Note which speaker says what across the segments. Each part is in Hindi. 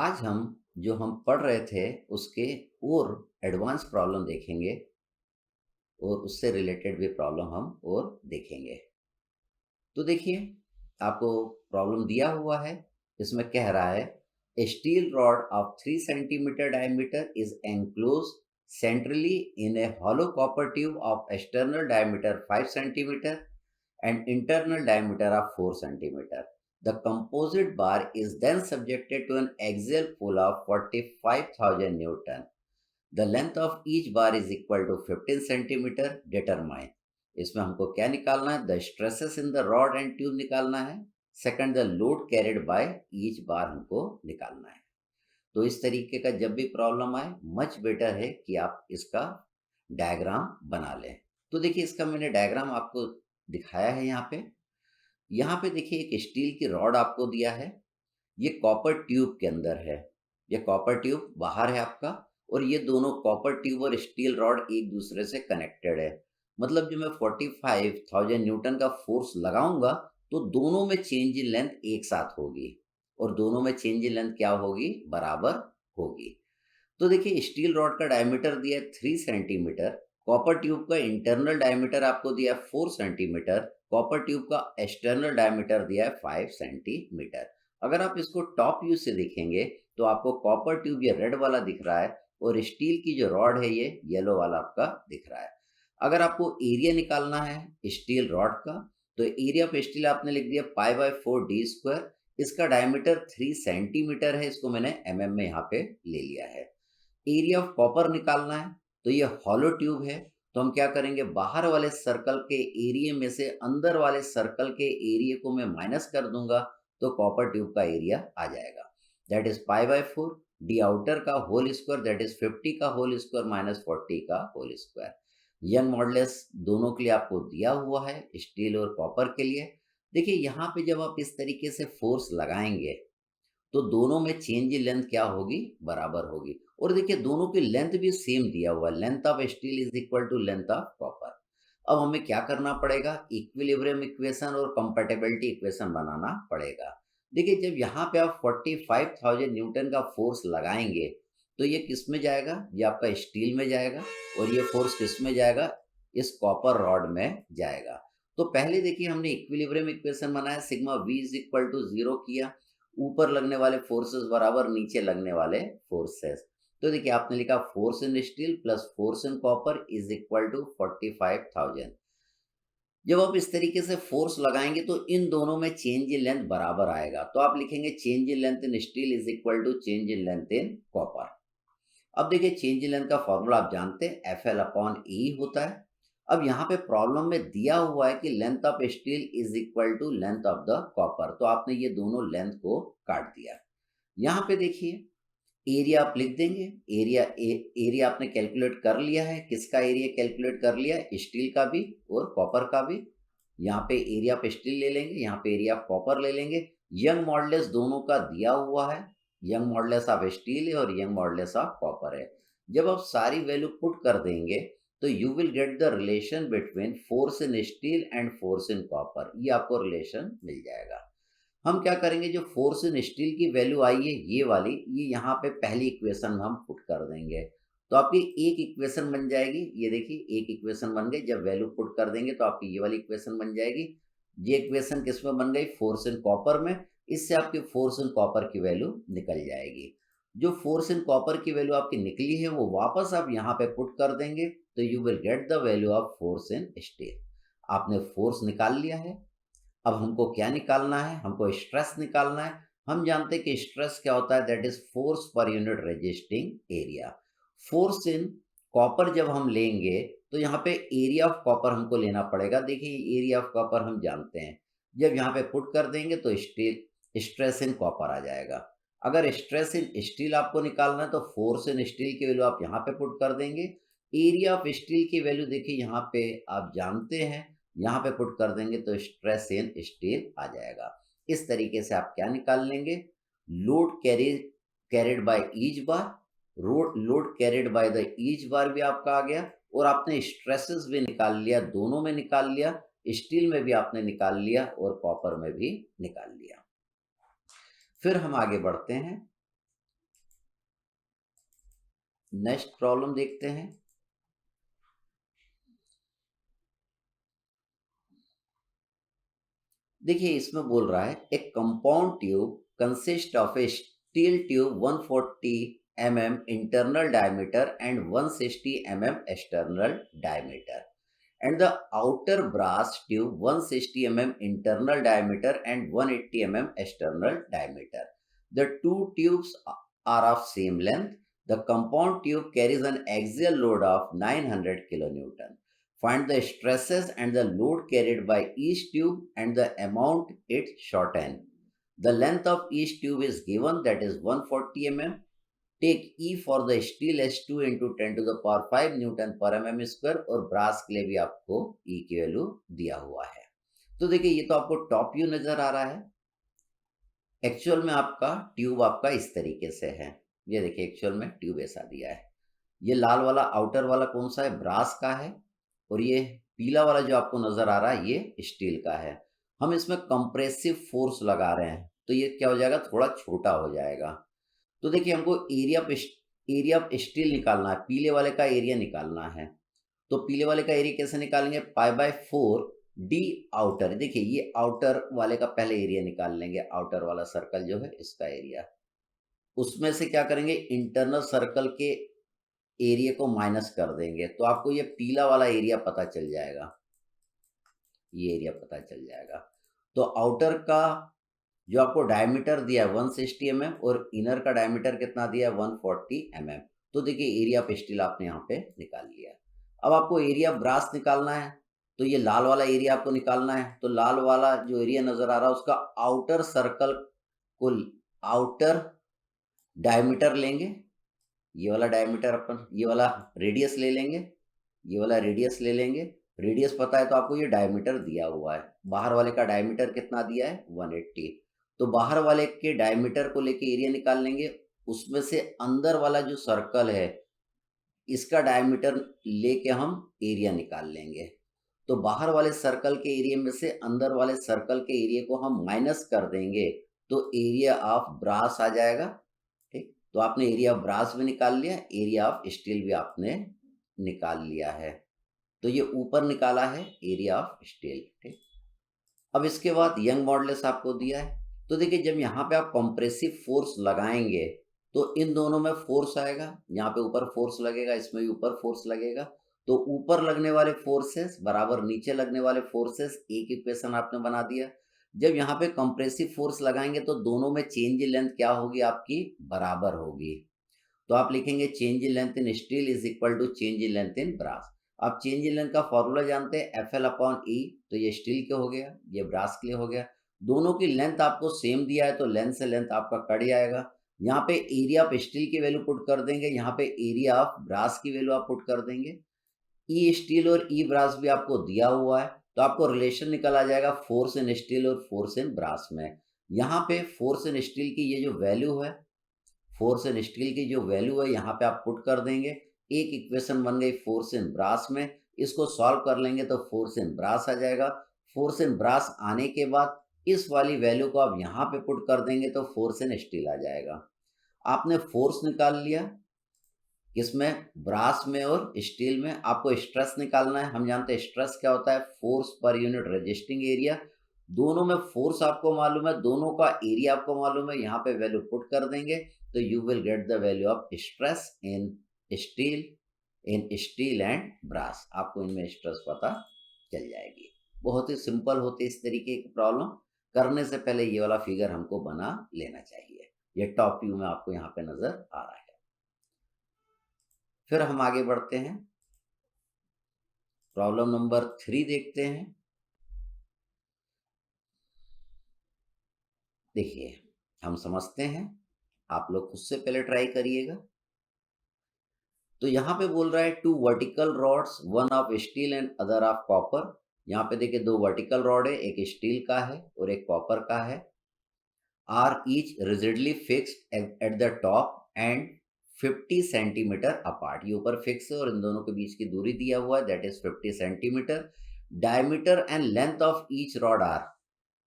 Speaker 1: आज हम जो हम पढ़ रहे थे उसके और एडवांस प्रॉब्लम देखेंगे और उससे रिलेटेड भी प्रॉब्लम हम और देखेंगे। तो देखिए, आपको प्रॉब्लम दिया हुआ है। इसमें कह रहा है a steel rod of 3 centimetre diameter is enclose centrally in a hollow copper tube of external diameter 5 centimeter and internal diameter of 4 centimeter. The composite bar is then subjected to an axial pull of 45,000 Newton. The length of each bar is equal to 15 centimeter. Determine. इसमें हमको क्या निकालना है? The stresses in the rod and tube निकालना है। Second, the load carried by each bar हमको निकालना है। तो इस तरीके का जब भी प्रॉब्लम आए, मच बेटर है कि आप इसका डायग्राम बना लें। तो देखिए, इसका मैंने डायग्राम आपको दिखाया है यहाँ पे। यहाँ पे देखिए, एक स्टील की रॉड आपको दिया है। ये कॉपर ट्यूब के अंदर है। ये कॉपर ट्यूब बाहर है आपका, और ये दोनों कॉपर ट्यूब और स्टील रॉड एक दूसरे से कनेक्टेड है। मतलब जो मैं 45,000 न्यूटन का फोर्स लगाऊंगा तो दोनों में चेंज इन लेंथ एक साथ होगी, और दोनों में चेंज इन लेंथ क्या होगी? बराबर होगी। तो देखिए, स्टील रॉड का डायमीटर दिया है 3 सेंटीमीटर, कॉपर ट्यूब का इंटरनल डायमीटर आपको दिया है 4 सेंटीमीटर, कॉपर ट्यूब का एक्सटर्नल डायमीटर दिया है 5 सेंटीमीटर। अगर आप इसको टॉप व्यू से देखेंगे तो आपको कॉपर ट्यूब ये रेड वाला दिख रहा है, और स्टील की जो रॉड है ये येलो वाला आपका दिख रहा है। अगर आपको एरिया निकालना है स्टील रॉड का, तो एरिया ऑफ स्टील आपने लिख दिया π/4d²। इसका डायमीटर 3 सेंटीमीटर है, इसको मैंने mm में यहाँ पे ले लिया है। एरिया ऑफ कॉपर निकालना है, तो ये हॉलो ट्यूब है। तो हम क्या करेंगे? बाहर वाले सर्कल के एरिया में से अंदर वाले सर्कल के एरिया को मैं माइनस कर दूंगा, तो कॉपर ट्यूब का एरिया आ जाएगा। That is π/4। डी आउटर का होल स्क्वायर, दैट इज 50 का होल स्क्वायर माइनस 40 का होल स्क्वायर। यंग मॉडुलस दोनों के लिए आपको दिया हुआ है, स्टील और कॉपर के लिए। देखिए, यहाँ पे जब आप इस तरीके से फोर्स लगाएंगे तो दोनों में चेंज इन लेंथ क्या होगी? बराबर होगी। और देखिए, दोनों की लेंथ भी सेम दिया हुआ है। Length of steel is equal to length of copper. अब हमें क्या करना पड़ेगा? इक्विलिब्रियम इक्वेशन और कंपैटिबिलिटी इक्वेशन बनाना पड़ेगा। देखिए, जब यहाँ पे आप 45,000 न्यूटन का फोर्स लगाएंगे तो ये किस में जाएगा? ये आपका स्टील में जाएगा, और ये फोर्स किस में जाएगा? इस कॉपर रॉड में जाएगा। तो पहले देखिए, हमने इक्विलिब्रियम इक्वेशन बनाया, sigma v is equal to 0 किया। ऊपर लगने वाले फोर्सेस बराबर नीचे लगने वाले फोर्सेस। तो देखिए, आपने लिखा force in steel plus force in copper is equal to 45,000। जब आप इस तरीके से फोर्स लगाएंगे तो इन दोनों में चेंज इन लेंथ बराबर आएगा। तो आप लिखेंगे change in length in steel is equal to change in length in copper. अब देखिए, चेंज इन लेंथ का फॉर्मूला आप जानते हैं, FL/E होता है। अब यहाँ पे प्रॉब्लम में दिया हुआ है कि length of steel is equal to length of the copper, तो आपने ये दोनों लेंथ को काट दिया। यहाँ पे देखिए, एरिया आप लिख देंगे। एरिया आपने कैलकुलेट कर लिया है। किसका एरिया कैलकुलेट कर लिया है? स्टील का भी और कॉपर का भी। यहाँ पे एरिया ऑफ स्टील ले लेंगे, यहाँ पे एरिया ऑफ कॉपर ले लेंगे। यंग मॉडुलस दोनों का दिया हुआ है। यंग मॉडुलस ऑफ स्टील है और यंग मॉडुलस ऑफ कॉपर है। जब आप सारी वैल्यू पुट कर देंगे तो you will get the relation between force in steel and force in copper. ये आपको रिलेशन मिल जाएगा। हम क्या करेंगे? जो फोर्स इन स्टील की वैल्यू आई है ये वाली, ये यहाँ पे पहली इक्वेशन में हम पुट कर देंगे, तो आपकी एक इक्वेशन बन जाएगी। ये देखिए, एक इक्वेशन बन गई। जब वैल्यू पुट कर देंगे तो आपकी ये वाली इक्वेशन बन जाएगी। ये इक्वेशन किस में बन गई? फोर्स इन कॉपर में। इससे आपकी फोर्स इन कॉपर की वैल्यू निकल जाएगी। जो फोर्स इन कॉपर की वैल्यू आपकी निकली है वो वापस आप यहाँ पे पुट कर देंगे, तो you will get the value of force in steel. आपने फोर्स निकाल लिया है। अब हमको क्या निकालना है? हमको स्ट्रेस निकालना है। हम जानते हैं कि स्ट्रेस क्या होता है? That is force per unit resisting area. Force in copper जब हम लेंगे तो यहाँ पे एरिया ऑफ कॉपर हमको लेना पड़ेगा। देखिए, एरिया ऑफ कॉपर हम जानते हैं। जब यहाँ पे पुट कर देंगे तो स्टील स्ट्रेस इन कॉपर आ जाएगा। अगर स्ट्रेस इन स्टील आपको निकालना है तो फोर्स इन स्टील की वैल्यू आप यहाँ पे पुट कर देंगे। एरिया ऑफ स्टील की वैल्यू देखिए यहाँ पे आप जानते हैं, यहाँ पे पुट कर देंगे तो स्ट्रेस इन स्टील आ जाएगा। इस तरीके से आप क्या निकाल लेंगे? Load carried by each bar. Load carried by the each bar भी आपका आ गया, और आपने स्ट्रेसेस भी निकाल लिया, दोनों में निकाल लिया। स्टील में भी आपने निकाल लिया और कॉपर में भी निकाल लिया। फिर हम आगे बढ़ते हैं। नेक्स्ट प्रॉब्लम देखते हैं। देखिए इसमें बोल रहा है ए compound tube consist of A steel tube 140 mm internal diameter and 160 mm external diameter and the outer brass tube 160 mm internal diameter and 180 mm external diameter. The two tubes are of same length. The compound tube carries an axial load of 900 kilonewton. Find the stresses and the load carried by each tube and the amount it shorten. The length of each tube is given, that is 140 mm. Take E for the steel as two into 10⁵ newton per mm square और ब्रास के लिए भी आपको ई की वैल्यू दिया हुआ है। तो देखिए ये तो आपको टॉप व्यू नजर आ रहा है। एक्चुअल में आपका ट्यूब आपका इस तरीके से है। ये देखिए एक्चुअल में ट्यूब ऐसा दिया है। ये लाल वाला आउटर वाला कौन सा है, ब्रास का है, और ये पीला वाला जो आपको नजर आ रहा है ये स्टील का है। हम इसमें कंप्रेसिव फोर्स लगा रहे हैं तो ये क्या हो जाएगा, थोड़ा छोटा हो जाएगा। तो देखिए हमको एरिया ऑफ स्टील निकालना है, पीले वाले का एरिया निकालना है। तो पीले वाले का एरिया कैसे निकालेंगे, π/4 डी आउटर। देखिए ये आउटर वाले का पहले एरिया निकाल लेंगे, आउटर वाला सर्कल जो है इसका एरिया, उसमें से क्या करेंगे, इंटरनल सर्कल के एरिया को माइनस कर देंगे तो आपको ये पीला वाला एरिया पता चल जाएगा, ये एरिया पता चल जाएगा। तो आउटर का जो आपको डायमीटर दिया है 160 mm और इनर का डायमीटर कितना दिया है 140 mm। तो देखिए एरिया ऑफ स्टील आपने यहाँ पे निकाल लिया। अब आपको एरिया ऑफ ब्रास निकालना है, तो ये लाल वाला एरिया आपको निकालना है। तो लाल वाला जो एरिया नजर आ रहा है उसका आउटर सर्कल को आउटर डायमीटर लेंगे, ये वाला डायमीटर अपन, ये वाला रेडियस ले लेंगे, ये वाला रेडियस ले लेंगे। रेडियस पता है तो आपको ये डायमीटर दिया हुआ है। बाहर वाले का डायमीटर कितना दिया है 180। तो बाहर वाले के डायमीटर को लेके एरिया निकाल लेंगे, उसमें से अंदर वाला जो सर्कल है इसका डायमीटर लेके हम एरिया निकाल लेंगे। तो बाहर वाले सर्कल के एरिया में से अंदर वाले सर्कल के एरिया को हम माइनस कर देंगे तो एरिया ऑफ ब्रास आ जाएगा। ठीक, तो आपने एरिया ऑफ ब्रास भी निकाल लिया, एरिया ऑफ स्टील भी आपने निकाल लिया है। तो ये ऊपर निकाला है एरिया ऑफ स्टील। ठीक, अब इसके बाद यंग मॉडुलस आपको दिया है। तो देखिए जब यहाँ पे आप कंप्रेसिव फोर्स लगाएंगे तो इन दोनों में फोर्स आएगा, यहाँ पे ऊपर फोर्स लगेगा, इसमें भी ऊपर फोर्स लगेगा। तो ऊपर लगने वाले फोर्सेस बराबर नीचे लगने वाले फोर्सेस, एक इक्वेशन आपने बना दिया। जब यहाँ पे कंप्रेसिव फोर्स लगाएंगे तो दोनों में चेंज इन लेंथ क्या होगी, आपकी बराबर होगी। तो आप लिखेंगे change in length in steel is equal to change in length in brass. आप चेंज इन लेंथ का फॉर्मूला जानते हैं FL/E, तो ये स्टील के हो गया, ये ब्रास के लिए हो गया। दोनों की लेंथ आपको सेम दिया है तो लेंथ से लेंथ आपका कट जाएगा। यहाँ पे एरिया ऑफ स्टील की वैल्यू पुट कर देंगे, यहाँ पे एरिया ऑफ ब्रास की वैल्यू आप पुट कर देंगे। ई स्टील और ई ब्रास भी आपको दिया हुआ है तो आपको रिलेशन निकल आ जाएगा फोर्स इन स्टील और फोर्स इन ब्रास में। यहाँ पे फोर्स इन स्टील की ये जो वैल्यू है, फोर्स इन स्टील की जो वैल्यू है यहाँ पे आप पुट कर देंगे। एक इक्वेशन बन गई फोर्स इन ब्रास में, इसको सॉल्व कर लेंगे तो फोर्स इन ब्रास आ जाएगा। फोर्स इन ब्रास आने के बाद इस वाली वैल्यू को आप यहाँ पे पुट कर देंगे तो फोर्स इन स्टील आ जाएगा। आपने फोर्स निकाल लिया किसमें, ब्रास में और स्टील में। आपको स्ट्रेस निकालना है, हम जानते हैं स्ट्रेस क्या होता है, force per unit resisting area. दोनों में फोर्स आपको मालूम है, दोनों का एरिया आपको मालूम है, यहाँ पे वैल्यू पुट कर देंगे तो you will get the value of stress in steel and brass. आपको इनमें स्ट्रेस पता चल जाएगी। बहुत ही सिंपल होते इस तरीके की प्रॉब्लम। करने से पहले ये वाला फिगर हमको बना लेना चाहिए। ये टॉप व्यू में आपको यहाँ पे नजर आ रहा है। फिर हम आगे बढ़ते हैं, प्रॉब्लम नंबर 3 देखते हैं। देखिए हम समझते हैं, आप लोग खुद से पहले ट्राई करिएगा। तो यहाँ पे बोल रहा है two vertical rods, one of steel and other of copper. यहाँ पे देखिए दो वर्टिकल रॉड है, एक स्टील का है और एक कॉपर का है। Are each rigidly fixed at the top end 50 centimetre apart. ये ऊपर फिक्स है और इन दोनों के बीच की दूरी दिया हुआ है, that is 50 centimetre. Diameter and length of each rod are,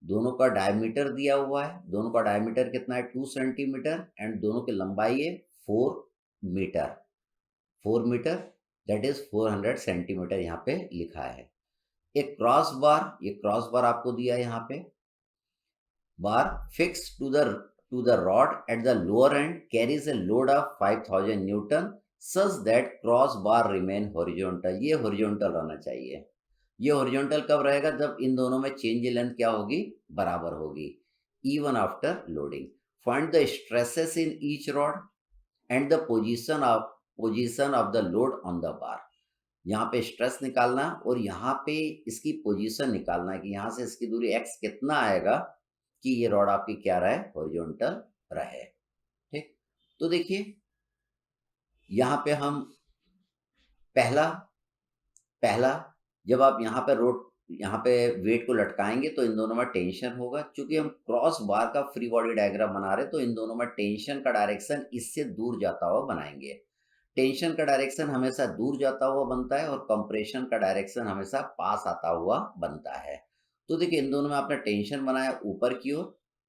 Speaker 1: दोनों का डायमीटर दिया हुआ है, दोनों का डायमीटर कितना है 2 सेंटीमीटर एंड दोनों की लंबाई है 4 metre. 4 metre, that is 400 centimetre यहाँ पे लिखा है। एक क्रॉस बार, ये क्रॉस बार आपको दिया है यहाँ पे, bar fix to the rod at the lower end carries a load of 5000 newton such that cross bar remain horizontal. ये हॉरिजॉन्टल रहना चाहिए। ये हॉरिजॉन्टल कब रहेगा? जब इन दोनों में चेंज लेंथ क्या होगी? बराबर होगी, even after loading. Find the stresses in each rod and the position of the load on the बार। यहाँ पे स्ट्रेस निकालना और यहाँ पे इसकी पोजीशन निकालना है कि यहाँ से इसकी दूरी x कितना आएगा कि ये रॉड आपकी क्या रहे? हॉरिजॉन्टल रहे। ठीक, तो देखिए यहाँ पे हम पहला जब आप यहाँ पे वेट को लटकाएंगे तो इन दोनों में टेंशन होगा। क्योंकि हम क्रॉस बार का फ्री बॉडी डायग्राम बना रहे तो इन दोनों में टेंशन का डायरेक्शन इससे दूर जाता हुआ बनाएंगे। टेंशन का डायरेक्शन हमेशा दूर जाता हुआ बनता है और कंप्रेशन का डायरेक्शन हमेशा पास आता हुआ बनता है। तो देखिए इन दोनों में आपने टेंशन बनाया ऊपर की ओर,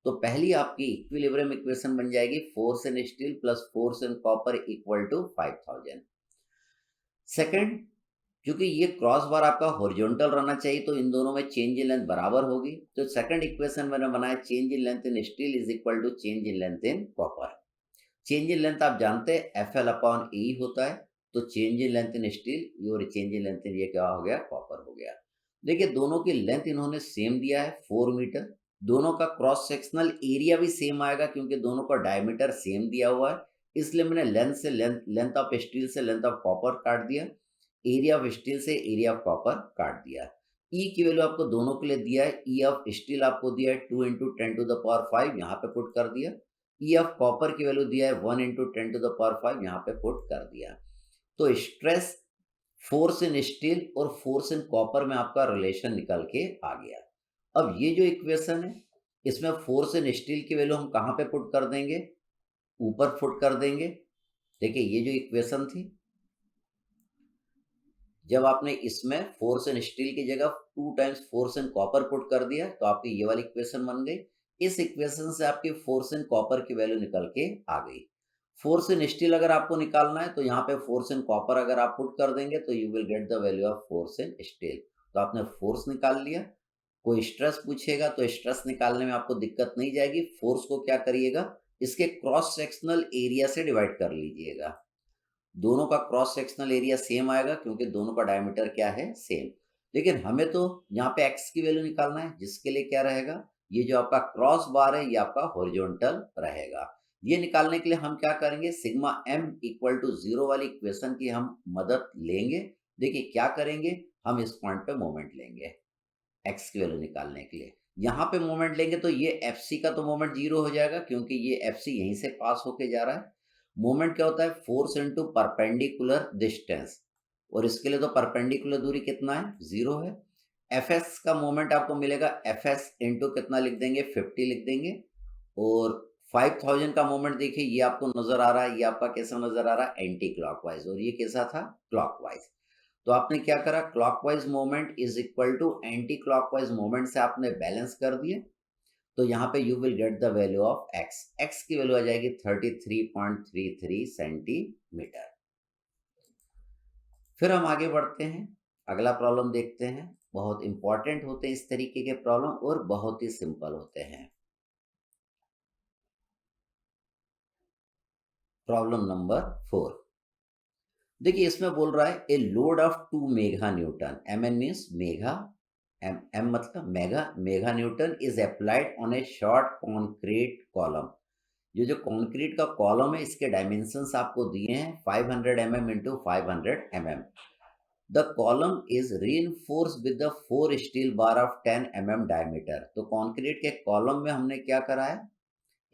Speaker 1: तो पहली आपकी इक्विलिब्रियम इक्वेशन बन जाएगी force in steel plus force in copper equal to 5000। Second, क्योंकि ये क्रॉस बार आपका हॉरिजॉन्टल रहना चाहिए तो इन दोनों में चेंज इन लेंथ बराबर होगी। तो सेकंड इक्वेशन मैंने बनाया change in length in steel is equal to change in length in copper. Change in length आप जानते हैं FL अपॉन E होता है, तो change in length in steel और चेंज इन लेंथ इन ये क्या हो गया? कॉपर हो गया। देखिए दोनों की लेंथ इन्होंने सेम दिया है 4 मीटर। दोनों का क्रॉस सेक्शनल एरिया भी सेम आएगा क्योंकि दोनों का डायमीटर सेम दिया हुआ है। इसलिए मैंने लेंथ ऑफ स्टील से लेंथ ऑफ कॉपर काट दिया, एरिया ऑफ स्टील से एरिया ऑफ कॉपर काट दिया। ई की वैल्यू आपको दोनों के लिए दिया है। ई ऑफ स्टील आपको दिया है 2 इंटू 10⁵ यहाँ पे पुट कर दिया। ई ऑफ कॉपर की वैल्यू दिया है 1 इंटू 10⁵ यहाँ पे पुट कर दिया। तो स्ट्रेस फोर्स इन स्टील और फोर्स इन कॉपर में आपका रिलेशन निकल के आ गया। अब ये जो इक्वेशन है इसमें फोर्स इन स्टील की वैल्यू हम कहाँ पे पुट कर देंगे? ऊपर पुट कर देंगे। देखिए ये जो इक्वेशन थी, जब आपने इसमें फोर्स इन स्टील की जगह 2 times force in copper put कर दिया तो आपकी ये वाली इक्वेशन बन गई। इस इक्वेशन से आपकी फोर्स इन कॉपर की वैल्यू निकल के आ गई। फोर्स इन स्टील अगर आपको निकालना है तो यहाँ पे फोर्स इन कॉपर अगर आप पुट कर देंगे तो you will get the value of force in steel. तो आपने फोर्स निकाल लिया। कोई स्ट्रेस पूछेगा तो स्ट्रेस निकालने में आपको दिक्कत नहीं जाएगी। फोर्स को क्या करिएगा? इसके क्रॉस सेक्शनल एरिया से डिवाइड कर लीजिएगा। दोनों का क्रॉस सेक्शनल एरिया सेम आएगा क्योंकि दोनों का डायमीटर क्या है? सेम। लेकिन हमें तो यहाँ पे x की वैल्यू निकालना है, जिसके लिए क्या रहेगा? ये जो आपका क्रॉस बार है ये आपका हॉरिजॉन्टल रहेगा। ये निकालने के लिए हम क्या करेंगे? सिग्मा m इक्वल टू 0 वाली इक्वेशन की हम मदद लेंगे। देखिए क्या करेंगे, हम इस पॉइंट पे मोमेंट लेंगे x की वैल्यू निकालने के लिए। यहाँ पे मोमेंट लेंगे तो ये FC का तो मोमेंट 0 हो जाएगा क्योंकि ये FC यहीं से पास होके जा रहा है। मोमेंट क्या होता है? फोर्स इनटू परपेंडिकुलर डिस्टेंस, और इसके लिए तो परपेंडिकुलर दूरी कितना है? 0 है। FS का मोमेंट आपको मिलेगा FS इंटू कितना लिख देंगे? 50 लिख देंगे। और 5000 का मोमेंट देखिए ये आपको नजर आ रहा है, ये आपका कैसा नजर आ रहा है? एंटी क्लॉकवाइज, और ये कैसा था? क्लॉकवाइज। तो आपने क्या करा? Clockwise moment is equal to anti clockwise moment से आपने बैलेंस कर दिया। तो यहाँ पे you will get the value of x की वैल्यू आ जाएगी 33.33 सेंटीमीटर। फिर हम आगे बढ़ते हैं, अगला प्रॉब्लम देखते हैं। बहुत इंपॉर्टेंट होते हैं इस तरीके के प्रॉब्लम और बहुत ही सिंपल होते हैं। Problem number 4। देखिए इसमें बोल रहा है ए load of 2 mega Newton, mn means mega, m मतलब mega Newton is applied on A short concrete column. ये जो कॉन्क्रीट का कॉलम है इसके डायमेंशंस आपको दिए हैं 500 mm into 500 mm। The column is reinforce with the 4 steel bar of 10 mm diameter. तो कॉन्क्रीट के कॉलम में हमने क्या करा है?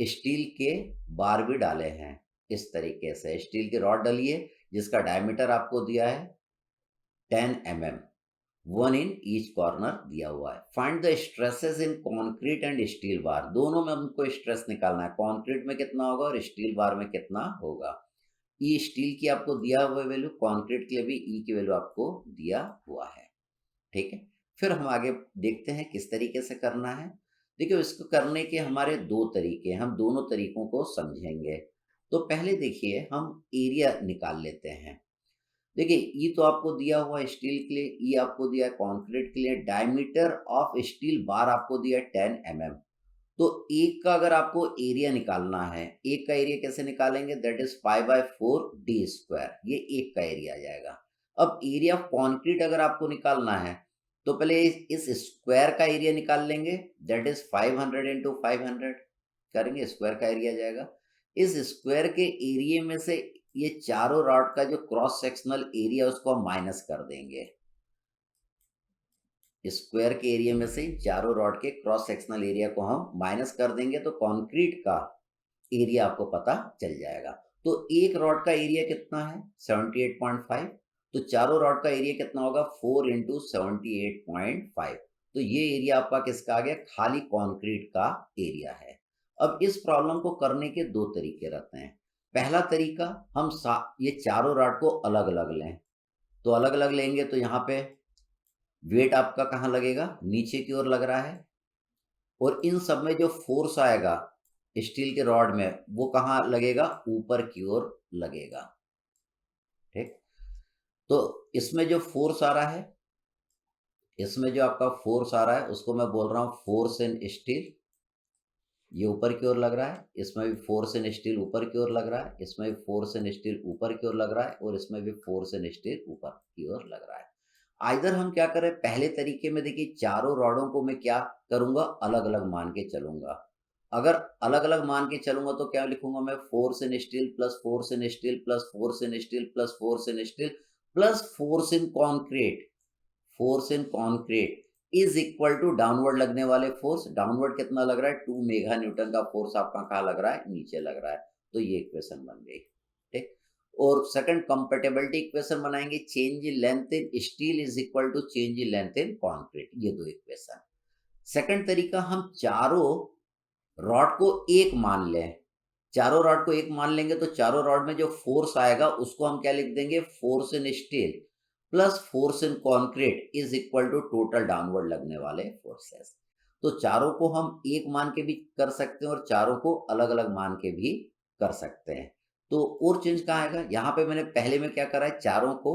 Speaker 1: स्टील के बार भी डाले हैं। इस तरीके से स्टील की रॉड डालिए जिसका डायमीटर आपको दिया है 10 mm, 1 इन ईच कॉर्नर दिया हुआ है। Find the stresses in concrete and steel bar. दोनों में हमको स्ट्रेस निकालना है, कॉन्क्रीट में कितना होगा और स्टील बार में कितना होगा। ई स्टील की आपको दिया हुआ वैल्यू, कॉन्क्रीट के लिए भी ई की वैल्यू आपको दिया हुआ है। ठीक है, फिर हम आगे देखते हैं किस तरीके से करना है। देखिए इसको करने के हमारे 2 तरीके, हम दोनों तरीकों को समझेंगे। तो पहले देखिए हम एरिया निकाल लेते हैं। देखिए ई तो आपको दिया हुआ है स्टील के लिए, ई आपको दिया है कंक्रीट के लिए, डायमीटर ऑफ स्टील बार आपको दिया है 10 mm। तो एक का अगर आपको एरिया निकालना है, एक का एरिया कैसे निकालेंगे, दैट इज 5/4 d², ये एक का एरिया आ जाएगा। अब एरिया ऑफ कॉन्क्रीट अगर आपको निकालना है तो पहले इस स्क्वायर का एरिया निकाल लेंगे, दैट इज 500 इंटू 500 करेंगे, स्क्वायर का एरिया जाएगा। इस स्क्वायर के एरिया में से ये चारों रॉड का जो क्रॉस सेक्शनल एरिया उसको हम माइनस कर देंगे। स्क्वायर के एरिया में से चारों रॉड के क्रॉस सेक्शनल एरिया को हम माइनस कर देंगे तो कंक्रीट का एरिया आपको पता चल जाएगा। तो एक रॉड का एरिया कितना है 78.5, तो चारों रॉड का एरिया कितना होगा 4 इंटू 78.5। तो ये एरिया आपका किसका आ गया, खाली कंक्रीट का एरिया है। अब इस प्रॉब्लम को करने के दो तरीके रहते हैं। पहला तरीका, हम ये चारों रॉड को अलग अलग लें, तो अलग अलग लेंगे तो यहाँ पे वेट आपका कहाँ लगेगा, नीचे की ओर लग रहा है, और इन सब में जो फोर्स आएगा स्टील के रॉड में वो कहाँ लगेगा, ऊपर की ओर लगेगा। ठीक, तो इसमें जो फोर्स आ रहा है, इसमें जो आपका फोर्स आ रहा है उसको मैं बोल रहा हूँ फोर्स इन स्टील, ये ऊपर की ओर लग रहा है। इसमें भी फोर्स इन स्टील ऊपर की ओर लग रहा है, इसमें भी फोर्स इन स्टील ऊपर की ओर लग रहा है, और इसमें भी फोर्स इन स्टील ऊपर की ओर लग रहा है। आइदर हम क्या करें, पहले तरीके में देखिए चारों रॉडों को मैं क्या करूंगा, अलग अलग मान के चलूंगा। अगर अलग अलग मान के चलूंगा तो क्या लिखूंगा मैं, force in steel plus force in steel plus force in steel plus force in steel plus force in concrete, force in concrete is equal to downward लगने वाले फोर्स। डाउनवर्ड कितना लग रहा है, 2 मेगा न्यूटन का फोर्स आपका कहाँ लग रहा है, नीचे लग रहा है। तो ये इक्वेशन बन गई। ठीक, और सेकंड कंपैटिबिलिटी इक्वेशन बनाएंगे, change in length in steel is equal to change in length in concrete, ये दो इक्वेशन। सेकंड तरीका, हम चारों रॉड को एक मान लें, चारों रॉड को एक मान लेंगे तो चारों रॉड में जो फोर्स आएगा उसको हम क्या लिख देंगे, force in steel plus force in concrete is equal to total downward लगने वाले फोर्सेस। तो चारों को हम एक मान के भी कर सकते हैं और चारों को अलग अलग मान के भी कर सकते हैं। तो और चेंज कहाँ आएगा, यहाँ पे मैंने पहले में क्या करा है, चारों को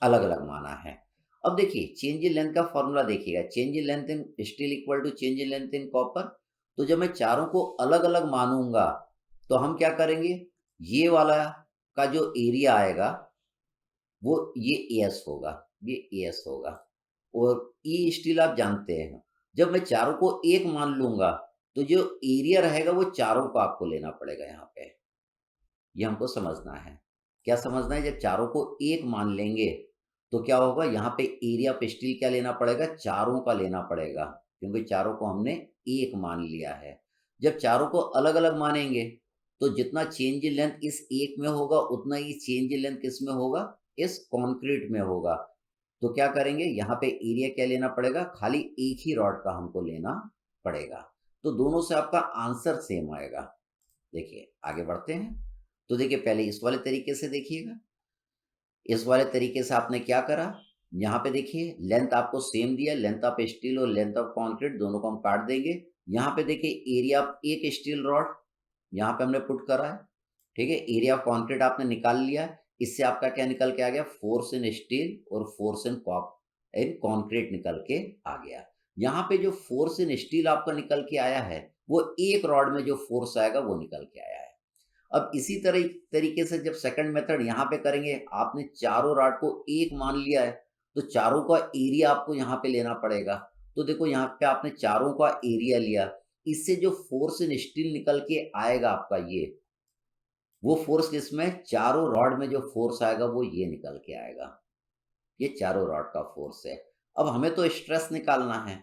Speaker 1: अलग अलग माना है। अब देखिए चेंज इन लेंथ का फॉर्मूला देखिएगा, change in length in steel equal to change in length in copper. तो जब मैं चारों को अलग अलग मानूंगा तो हम क्या करेंगे, ये वाला का जो एरिया आएगा वो ये एस होगा, ये एस होगा। और ई स्टील आप जानते हैं, जब मैं चारों को एक मान लूंगा तो जो एरिया रहेगा वो चारों को आपको लेना पड़ेगा यहाँ पे, ये हमको समझना है। क्या समझना है, जब चारों को एक मान लेंगे तो क्या होगा, यहाँ पे एरिया ऑफ स्टील क्या लेना पड़ेगा, चारों का लेना पड़ेगा, क्योंकि चारों को हमने एक मान लिया है। जब चारों को अलग अलग मानेंगे तो जितना चेंज इन लेंथ इस एक में होगा उतना ही चेंज इन लेंथ किस में होगा, इस कॉन्क्रीट में होगा। तो क्या करेंगे, यहाँ पे एरिया क्या लेना पड़ेगा, खाली एक ही रॉड का हमको लेना पड़ेगा। तो दोनों से आपका आंसर सेम आएगा। देखिए आगे बढ़ते हैं। तो देखिए पहले इस वाले तरीके से देखिएगा, इस वाले तरीके से आपने क्या करा, यहाँ पे देखिए लेंथ आपको सेम दिया, लेंथ ऑफ स्टील और लेंथ ऑफ कंक्रीट दोनों को हम काट देंगे। यहाँ पे देखिए एरिया ऑफ एक स्टील रॉड यहाँ पे हमने पुट करा है। ठीक है, एरिया ऑफ कंक्रीट आपने निकाल लिया, इससे आपका क्या निकल के आ गया, फोर्स इन स्टील और फोर्स इन कंक्रीट निकल के आ गया। यहाँ पे जो फोर्स इन स्टील आपका निकल के आया है वो एक रॉड में जो फोर्स आएगा वो निकल के आया है। अब इसी तरह तरीके से जब सेकंड मेथड यहाँ पे करेंगे, आपने चारों रॉड को एक मान लिया है तो चारों का एरिया आपको यहाँ पे लेना पड़ेगा। तो देखो यहाँ पे आपने चारों का एरिया लिया, इससे जो फोर्स इन स्टील निकल के आएगा आपका ये, वो फोर्स किसमें, चारों रॉड में जो फोर्स आएगा वो ये निकल के आएगा, ये चारों रॉड का फोर्स है। अब हमें तो स्ट्रेस निकालना है,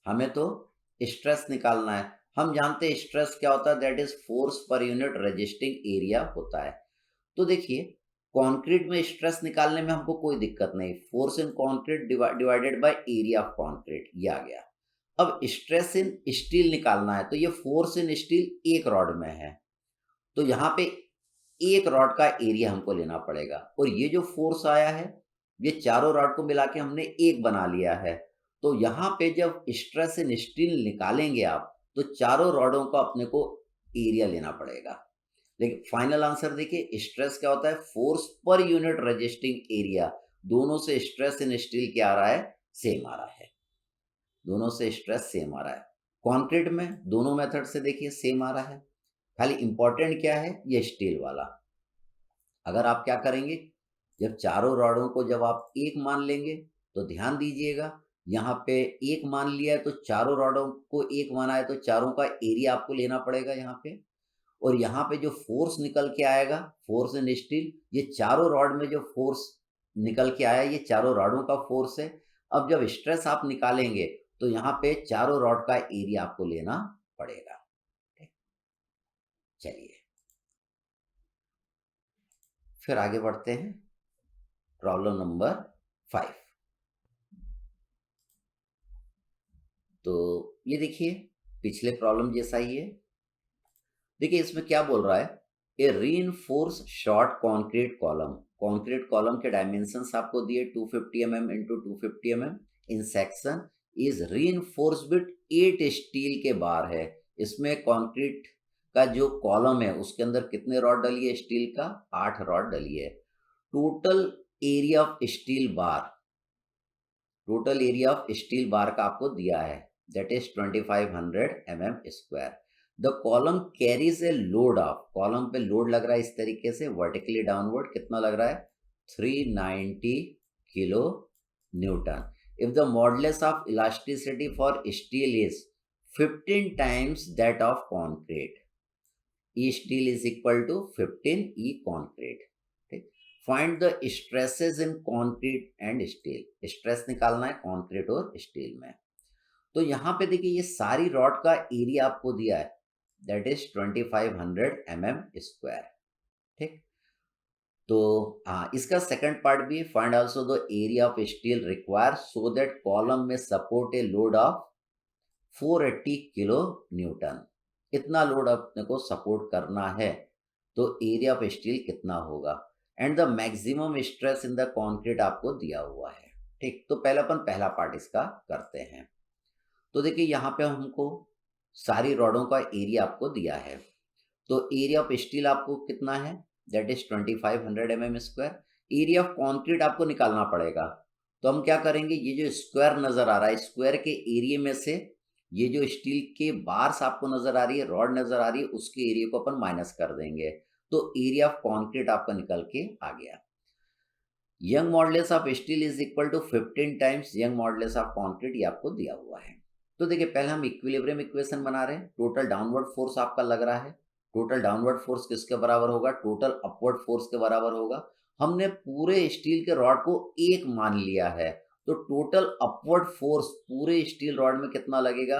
Speaker 1: हमें तो स्ट्रेस निकालना है। हम जानते हैं स्ट्रेस क्या होता है, that is force per unit resisting area होता है। तो देखिए कंक्रीट में स्ट्रेस निकालने में हमको कोई दिक्कत नहीं, force in concrete divided by area of concrete, ये आ गया। अब स्ट्रेस इन स्टील निकालना है, तो ये फोर्स इन स्टील एक रॉड में है, तो यहाँ पे एक रॉड का एरिया हमको लेना पड़ेगा, और ये जो फोर्स आया है ये चारों रॉड को मिला के हमने एक बना लिया है। तो यहाँ पे जब स्ट्रेस इन स्टील निकालेंगे आप तो चारों रॉडों का अपने को एरिया लेना पड़ेगा। लेकिन फाइनल आंसर देखिए, स्ट्रेस क्या होता है, force per unit resisting area. दोनों से स्ट्रेस इन स्टील क्या आ रहा है, सेम आ रहा है, दोनों से स्ट्रेस सेम आ रहा है। कंक्रीट में दोनों मेथड से देखिए सेम आ रहा है, खाली इंपॉर्टेंट क्या है, ये स्टील वाला। अगर आप क्या करेंगे, जब चारों रॉडों को जब आप एक मान लेंगे तो ध्यान दीजिएगा, यहाँ पे एक मान लिया है तो चारों रॉडों को एक माना है तो चारों का एरिया आपको लेना पड़ेगा यहाँ पे। और यहाँ पे जो फोर्स निकल के आएगा, फोर्स इन स्टील, ये चारों रॉड में जो फोर्स निकल के आया ये चारों रॉडों का फोर्स है। अब जब स्ट्रेस आप निकालेंगे तो यहाँ पे चारों रॉड का एरिया आपको लेना पड़ेगा। ठीक, चलिए फिर आगे बढ़ते हैं, प्रॉब्लम नंबर 5। तो ये देखिए पिछले प्रॉब्लम जैसा ही है। देखिए इसमें क्या बोल रहा है, a reinforce short concrete column. Concrete column के डायमेंशंस आपको दिए 250 mm into 250 mm in section is reinforce with 8 steel के बार है। इसमें कॉन्क्रीट का जो कॉलम है उसके अंदर कितने रॉड डली है, स्टील का 8 रॉड डली है। Total area of steel bar, total area of steel bar का आपको दिया है, that is 2500 mm square. The column carries a load of, column पे लोड लग रहा है इस तरीके से वर्टिकली डाउनवर्ड, कितना लग रहा है 390 kilo newton. If the modulus of elasticity for steel is 15 times that of concrete, E steel is equal to 15 E concrete. ठीक, find the stresses in concrete and steel, stress निकालना है कॉन्क्रीट और स्टील में। तो यहाँ पे देखिए ये सारी रॉड का एरिया आपको दिया है, दैट इज 2500 mm स्क्वायर। ठीक, तो हाँ इसका सेकंड पार्ट भी है, find also the area of steel require so that column में support a load of 480 kilo newton. इतना लोड अपने को सपोर्ट करना है तो एरिया ऑफ स्टील कितना होगा, and the maximum stress in the concrete आपको दिया हुआ है। ठीक, तो पहले अपन पहला पार्ट इसका करते हैं। तो देखिए यहाँ पे हमको सारी रॉडों का एरिया आपको दिया है, तो एरिया ऑफ स्टील आपको कितना है, that is 2500 mm square. Area of concrete आपको निकालना पड़ेगा, तो हम क्या करेंगे, ये जो स्क्वायर नजर आ रहा है, स्क्वायर के एरिया में से ये जो स्टील के बार्स आपको नजर आ रही है, रॉड नजर आ रही है, उसके एरिया को अपन माइनस कर देंगे, तो एरिया ऑफ कॉन्क्रीट आपका निकल के आ गया। Young modulus of steel is equal to 15 times Young modulus of concrete, ये आपको दिया हुआ है। तो देखिए पहले हम इक्विलिब्रियम इक्वेशन बना रहे हैं। टोटल डाउनवर्ड फोर्स आपका लग रहा है, टोटल डाउनवर्ड फोर्स किसके बराबर होगा, टोटल अपवर्ड फोर्स के बराबर होगा। हमने पूरे स्टील के रॉड को एक मान लिया है, तो टोटल अपवर्ड फोर्स पूरे स्टील रॉड में कितना लगेगा,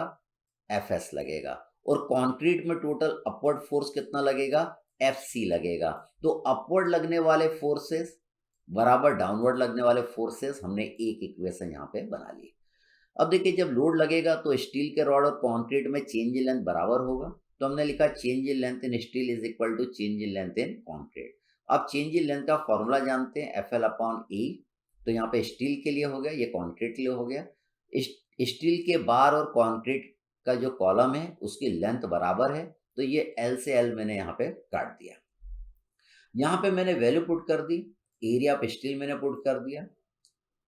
Speaker 1: एफ लगेगा। और कंक्रीट में टोटल अपवर्ड फोर्स कितना लगेगा, एफ लगेगा। तो अपवर्ड लगने वाले फोर्सेस बराबर डाउनवर्ड लगने वाले फोर्सेस, हमने एक इक्वेशन यहाँ पे बना ली। अब देखिए जब लोड लगेगा तो स्टील के रॉड और कंक्रीट में चेंज इन लेंथ बराबर होगा, तो हमने लिखा change in length in steel is equal to change in length in concrete. अब चेंज इन लेंथ का फॉर्मूला जानते हैं, एफ एल अपॉन ई। तो यहाँ पे स्टील के लिए हो गया, ये कंक्रीट के लिए हो गया। स्टील के बार और कंक्रीट का जो कॉलम है उसकी लेंथ बराबर है, तो ये एल से एल मैंने यहाँ पे काट दिया। यहाँ पे मैंने वैल्यू पुट कर दी, एरिया ऑफ स्टील मैंने पुट कर दिया।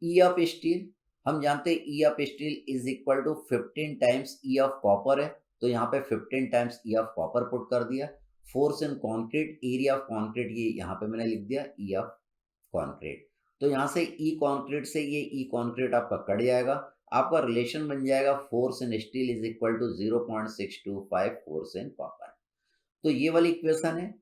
Speaker 1: ई ऑफ स्टील हम जानते हैं, E of steel is equal to 15 times E of copper है, तो यहाँ पे 15 times E of copper put कर दिया। Force in concrete, area of concrete, ये यहाँ पे मैंने लिख दिया ई ऑफ कंक्रीट। तो यहाँ से ई कंक्रीट से ये ई कंक्रीट आपका कट जाएगा, आपका रिलेशन बन जाएगा force in steel is equal to 0.625 force in copper. तो ये वाली इक्वेशन है,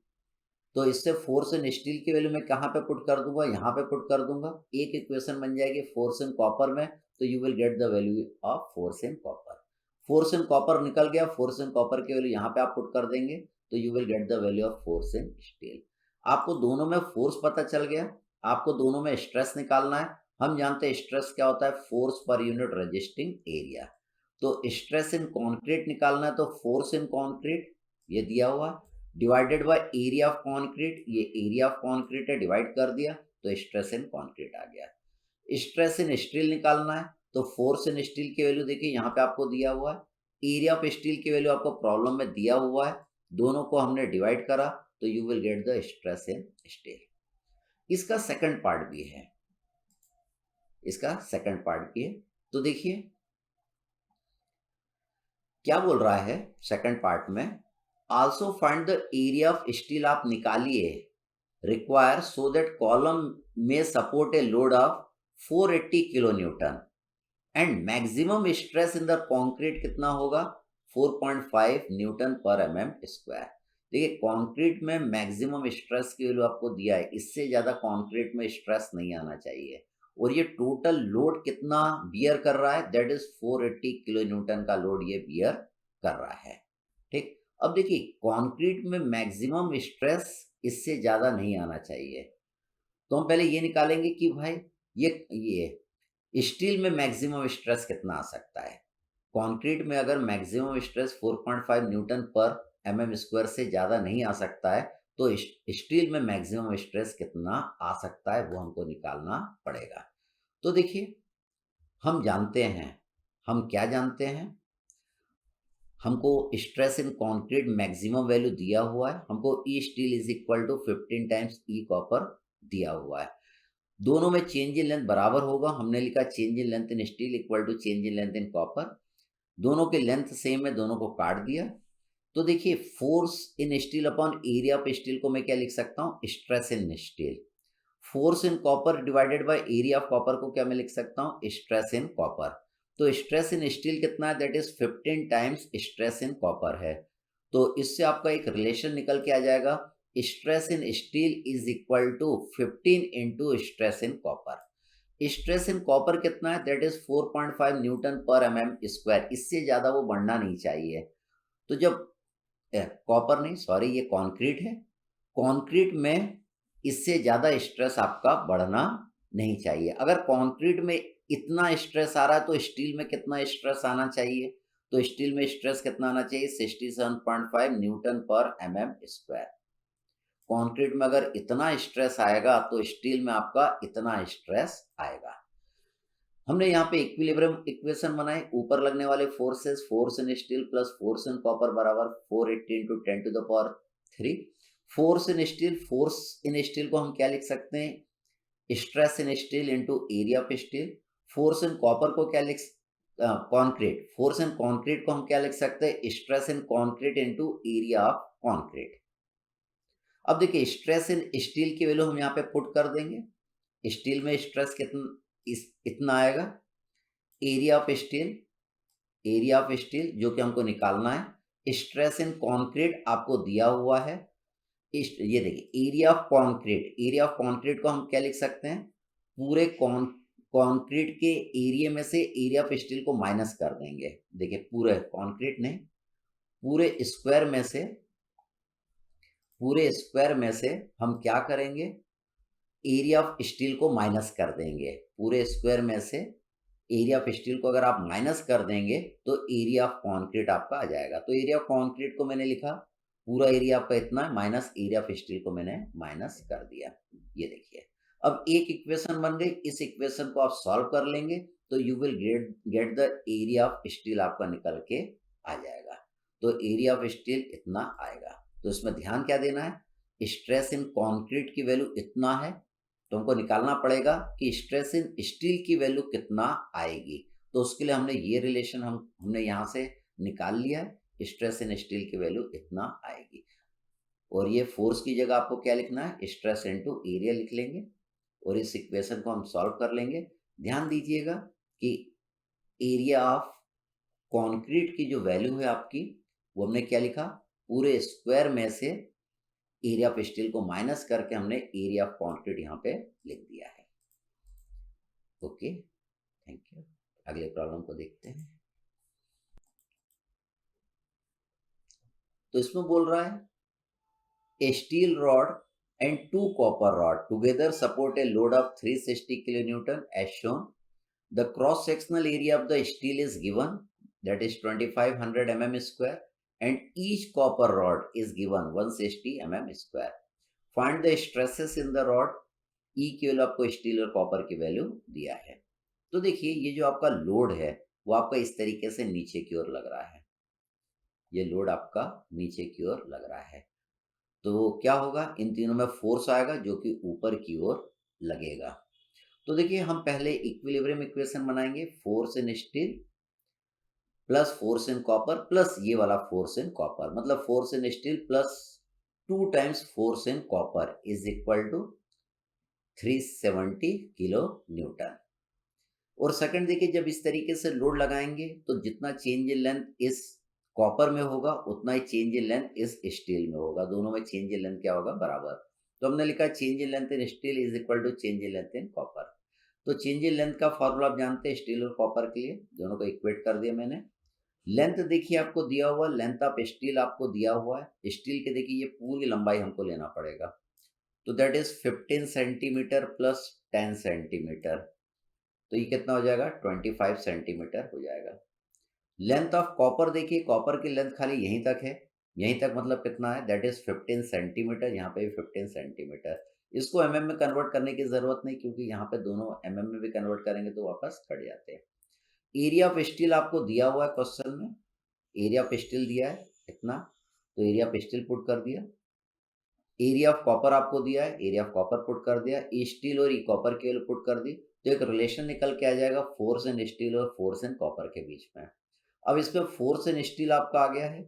Speaker 1: तो इससे फोर्स इन स्टील की वैल्यू मैं कहाँ पे पुट कर दूंगा, यहाँ पे पुट कर दूंगा। एक इक्वेशन बन जाएगी फोर्स इन कॉपर में, तो you will get the value of force in copper. Force in copper nickel गया, फोर्स इन कॉपर की वैल्यू यहाँ पे आप पुट कर देंगे, तो you will get the value of force in steel. आपको दोनों में फोर्स पता चल गया, आपको दोनों में स्ट्रेस निकालना है। हम जानते हैं स्ट्रेस क्या होता है, force per unit resisting area. तो स्ट्रेस इन कॉन्क्रीट निकालना है, तो फोर्स इन कॉन्क्रीट ये दिया हुआ divided by area of concrete, ये एरिया ऑफ कॉन्क्रीट है, डिवाइड कर दिया तो स्ट्रेस इन कॉन्क्रीट आ गया। स्ट्रेस इन स्टील निकालना है, तो फोर्स इन स्टील की वैल्यू देखिए यहाँ पे आपको दिया हुआ है, एरिया ऑफ स्टील की वैल्यू आपको प्रॉब्लम में दिया हुआ है, दोनों को हमने डिवाइड करा तो you will get the stress in steel. इसका सेकंड पार्ट भी है, इसका सेकंड पार्ट भी है। तो देखिए क्या बोल रहा है सेकंड पार्ट में, also find the area of steel आप निकालिए रिक्वायर सो दैट कॉलम में support a load of 480 kilo Newton and maximum stress in the concrete कितना होगा 4.5 न्यूटन पर एमएम स्क्वायर। देखिए कंक्रीट में मैक्सिमम स्ट्रेस की वैल्यू आपको दिया है, इससे ज्यादा कंक्रीट में स्ट्रेस नहीं आना चाहिए। और ये टोटल लोड कितना बियर कर रहा है, दैट इज 480 किलो न्यूटन का लोड ये बियर कर रहा है। ठीक, अब देखिए कंक्रीट में मैक्सिमम स्ट्रेस इससे ज्यादा नहीं आना चाहिए, तो हम पहले ये निकालेंगे कि भाई ये स्टील में मैक्सिमम स्ट्रेस कितना आ सकता है। कंक्रीट में अगर maximum stress 4.5 newton per mm square से ज्यादा नहीं आ सकता है, तो स्टील में मैक्सिमम स्ट्रेस कितना आ सकता है वो हमको निकालना पड़ेगा। तो देखिए हम जानते हैं, हम क्या जानते हैं, हमको stress in concrete maximum value दिया हुआ है, हमको E steel is equal to 15 times E copper दिया हुआ है। दोनों में चेंज इन लेंथ बराबर होगा, हमने लिखा change in length in steel equal to change in length in copper. दोनों के लेंथ सेम है, दोनों को काट दिया। तो देखिए force in steel upon area of steel को मैं क्या लिख सकता हूँ, stress in steel. Force in copper divided by area of copper को क्या मैं लिख सकता हूँ, स्ट्रेस इन कॉपर। तो स्ट्रेस इन स्टील कितना है, that is 15 times stress in copper है। तो इससे आपका एक रिलेशन निकल के आ जाएगा, stress in steel is equal to 15 into stress in copper. Stress in copper कितना है, that is 4.5 newton per mm square, इससे ज्यादा वो बढ़ना नहीं चाहिए। तो जब कॉपर नहीं सॉरी ये कंक्रीट है, कंक्रीट में इससे ज्यादा स्ट्रेस आपका बढ़ना नहीं चाहिए। अगर कंक्रीट में इतना स्ट्रेस आ रहा है तो स्टील में कितना स्ट्रेस आना चाहिए, तो स्टील में स्ट्रेस कितना आना चाहिए, 67.5 Newton per mm square. Concrete में अगर इतना स्ट्रेस आएगा तो स्टील में आपका इतना स्ट्रेस आएगा। हमने यहाँ पे इक्विलिब्रियम इक्वेशन बनाई, ऊपर लगने वाले forces, force in steel plus force in copper बराबर 480 into 10 to the power 3। Force in steel को हम क्या लिख सकते हैं, stress in steel into area of steel. Force in copper को क्या लिख कॉन्क्रीट, फोर्स इन कॉन्क्रीट को हम क्या लिख सकते हैं, stress in concrete into area of concrete. अब देखिए स्ट्रेस इन स्टील की वैल्यू हम यहाँ पे पुट कर देंगे, स्टील में स्ट्रेस इतना आएगा, एरिया ऑफ स्टील जो कि हमको निकालना है, स्ट्रेस इन कंक्रीट आपको दिया हुआ है। ये देखिए एरिया ऑफ कंक्रीट को हम क्या लिख सकते हैं, पूरे कंक्रीट के एरिया में से एरिया ऑफ स्टील को माइनस कर देंगे। देखिए पूरे कंक्रीट नहीं, पूरे स्क्वायर में से हम क्या करेंगे, एरिया ऑफ स्टील को माइनस कर देंगे। पूरे स्क्वायर में से एरिया ऑफ स्टील को अगर आप माइनस कर देंगे तो एरिया ऑफ कंक्रीट आपका आ जाएगा। तो एरिया ऑफ कंक्रीट को मैंने लिखा, पूरा एरिया आपका इतना माइनस एरिया ऑफ स्टील को मैंने माइनस कर दिया। ये देखिए अब एक इक्वेशन बन गई, इस इक्वेशन को आप सॉल्व कर लेंगे तो you will get the area of steel आपका निकल के आ जाएगा। तो एरिया ऑफ स्टील इतना आएगा। तो इसमें ध्यान क्या देना है, स्ट्रेस इन कंक्रीट की वैल्यू इतना है, तो हमको निकालना पड़ेगा कि स्ट्रेस इन स्टील की वैल्यू कितना आएगी। तो उसके लिए हमने ये रिलेशन हमने यहाँ से निकाल लिया है, स्ट्रेस इन स्टील की वैल्यू इतना आएगी। और ये फोर्स की जगह आपको क्या लिखना है, स्ट्रेस इनटू एरिया लिख लेंगे और इस इक्वेशन को हम सॉल्व कर लेंगे। ध्यान दीजिएगा कि एरिया ऑफ कंक्रीट की जो वैल्यू है आपकी, वो हमने क्या लिखा, पूरे स्क्वायर में से एरिया ऑफ स्टील को माइनस करके हमने एरिया ऑफ कंक्रीट यहाँ पे लिख दिया है। Okay, thank you. अगले प्रॉब्लम को देखते हैं। तो इसमें बोल रहा है a steel rod and 2 copper rod together support a load of 360 kilonewton as shown. The cross sectional area of the steel is given, that is 2500 mm square, and each copper rod is given 160 mm square. Find the stresses in the rod. E की वैल्यू आपको स्टील और कॉपर की वैल्यू दिया है। तो देखिए ये जो आपका लोड है वो आपका इस तरीके से नीचे की ओर लग रहा है, ये लोड आपका नीचे की ओर लग रहा है। तो क्या होगा, इन तीनों में फोर्स आएगा जो कि ऊपर की ओर लगेगा। तो देखिए हम पहले इक्विलिब्रियम इक्वेशन बनाएंगे, force in steel plus force in copper plus ये वाला फोर्स इन कॉपर, मतलब force in steel plus 2 times force in copper is equal to 370 kilo newton. और सेकंड देखिए, जब इस तरीके से लोड लगाएंगे तो जितना चेंज इन लेंथ इस कॉपर में होगा उतना ही चेंज इन लेंथ इस स्टील में होगा, दोनों में चेंज इन लेंथ क्या होगा, बराबर। तो हमने लिखा change in length in steel is equal to change in length in copper. तो चेंज इन लेंथ का फॉर्मूला आप जानते हैं स्टील और कॉपर के लिए, दोनों को इक्वेट कर दिया मैंने। लेंथ देखिए आपको दिया हुआ, लेंथ ऑफ स्टील आपको दिया हुआ है, स्टील के देखिए ये पूरी लंबाई हमको लेना पड़ेगा, तो that is 15 centimetre plus 10 centimetre, तो ये कितना हो जाएगा, 25 सेंटीमीटर हो जाएगा। लेंथ ऑफ कॉपर देखिए, कॉपर की लेंथ खाली यहीं तक है, यहीं तक मतलब कितना है, दैट इज 15 सेंटीमीटर, यहाँ पे भी 15 सेंटीमीटर। इसको एमएम में कन्वर्ट करने की जरूरत नहीं, क्योंकि यहाँ पे दोनों एमएम में भी कन्वर्ट करेंगे तो वापस कट जाते हैं। एरिया ऑफ स्टील आपको दिया हुआ है क्वेश्चन में, एरिया ऑफ स्टील दिया है इतना, तो एरिया ऑफ स्टील पुट कर दिया। एरिया ऑफ कॉपर आपको दिया है, एरिया ऑफ कॉपर पुट कर दिया, ई स्टील और ई कॉपर के लिए पुट कर दी, तो एक रिलेशन निकल के आ जाएगा फोर्स इन स्टील और फोर्स इन कॉपर के बीच में। अब इसमें फोर्स इन स्टील आपका आ गया है,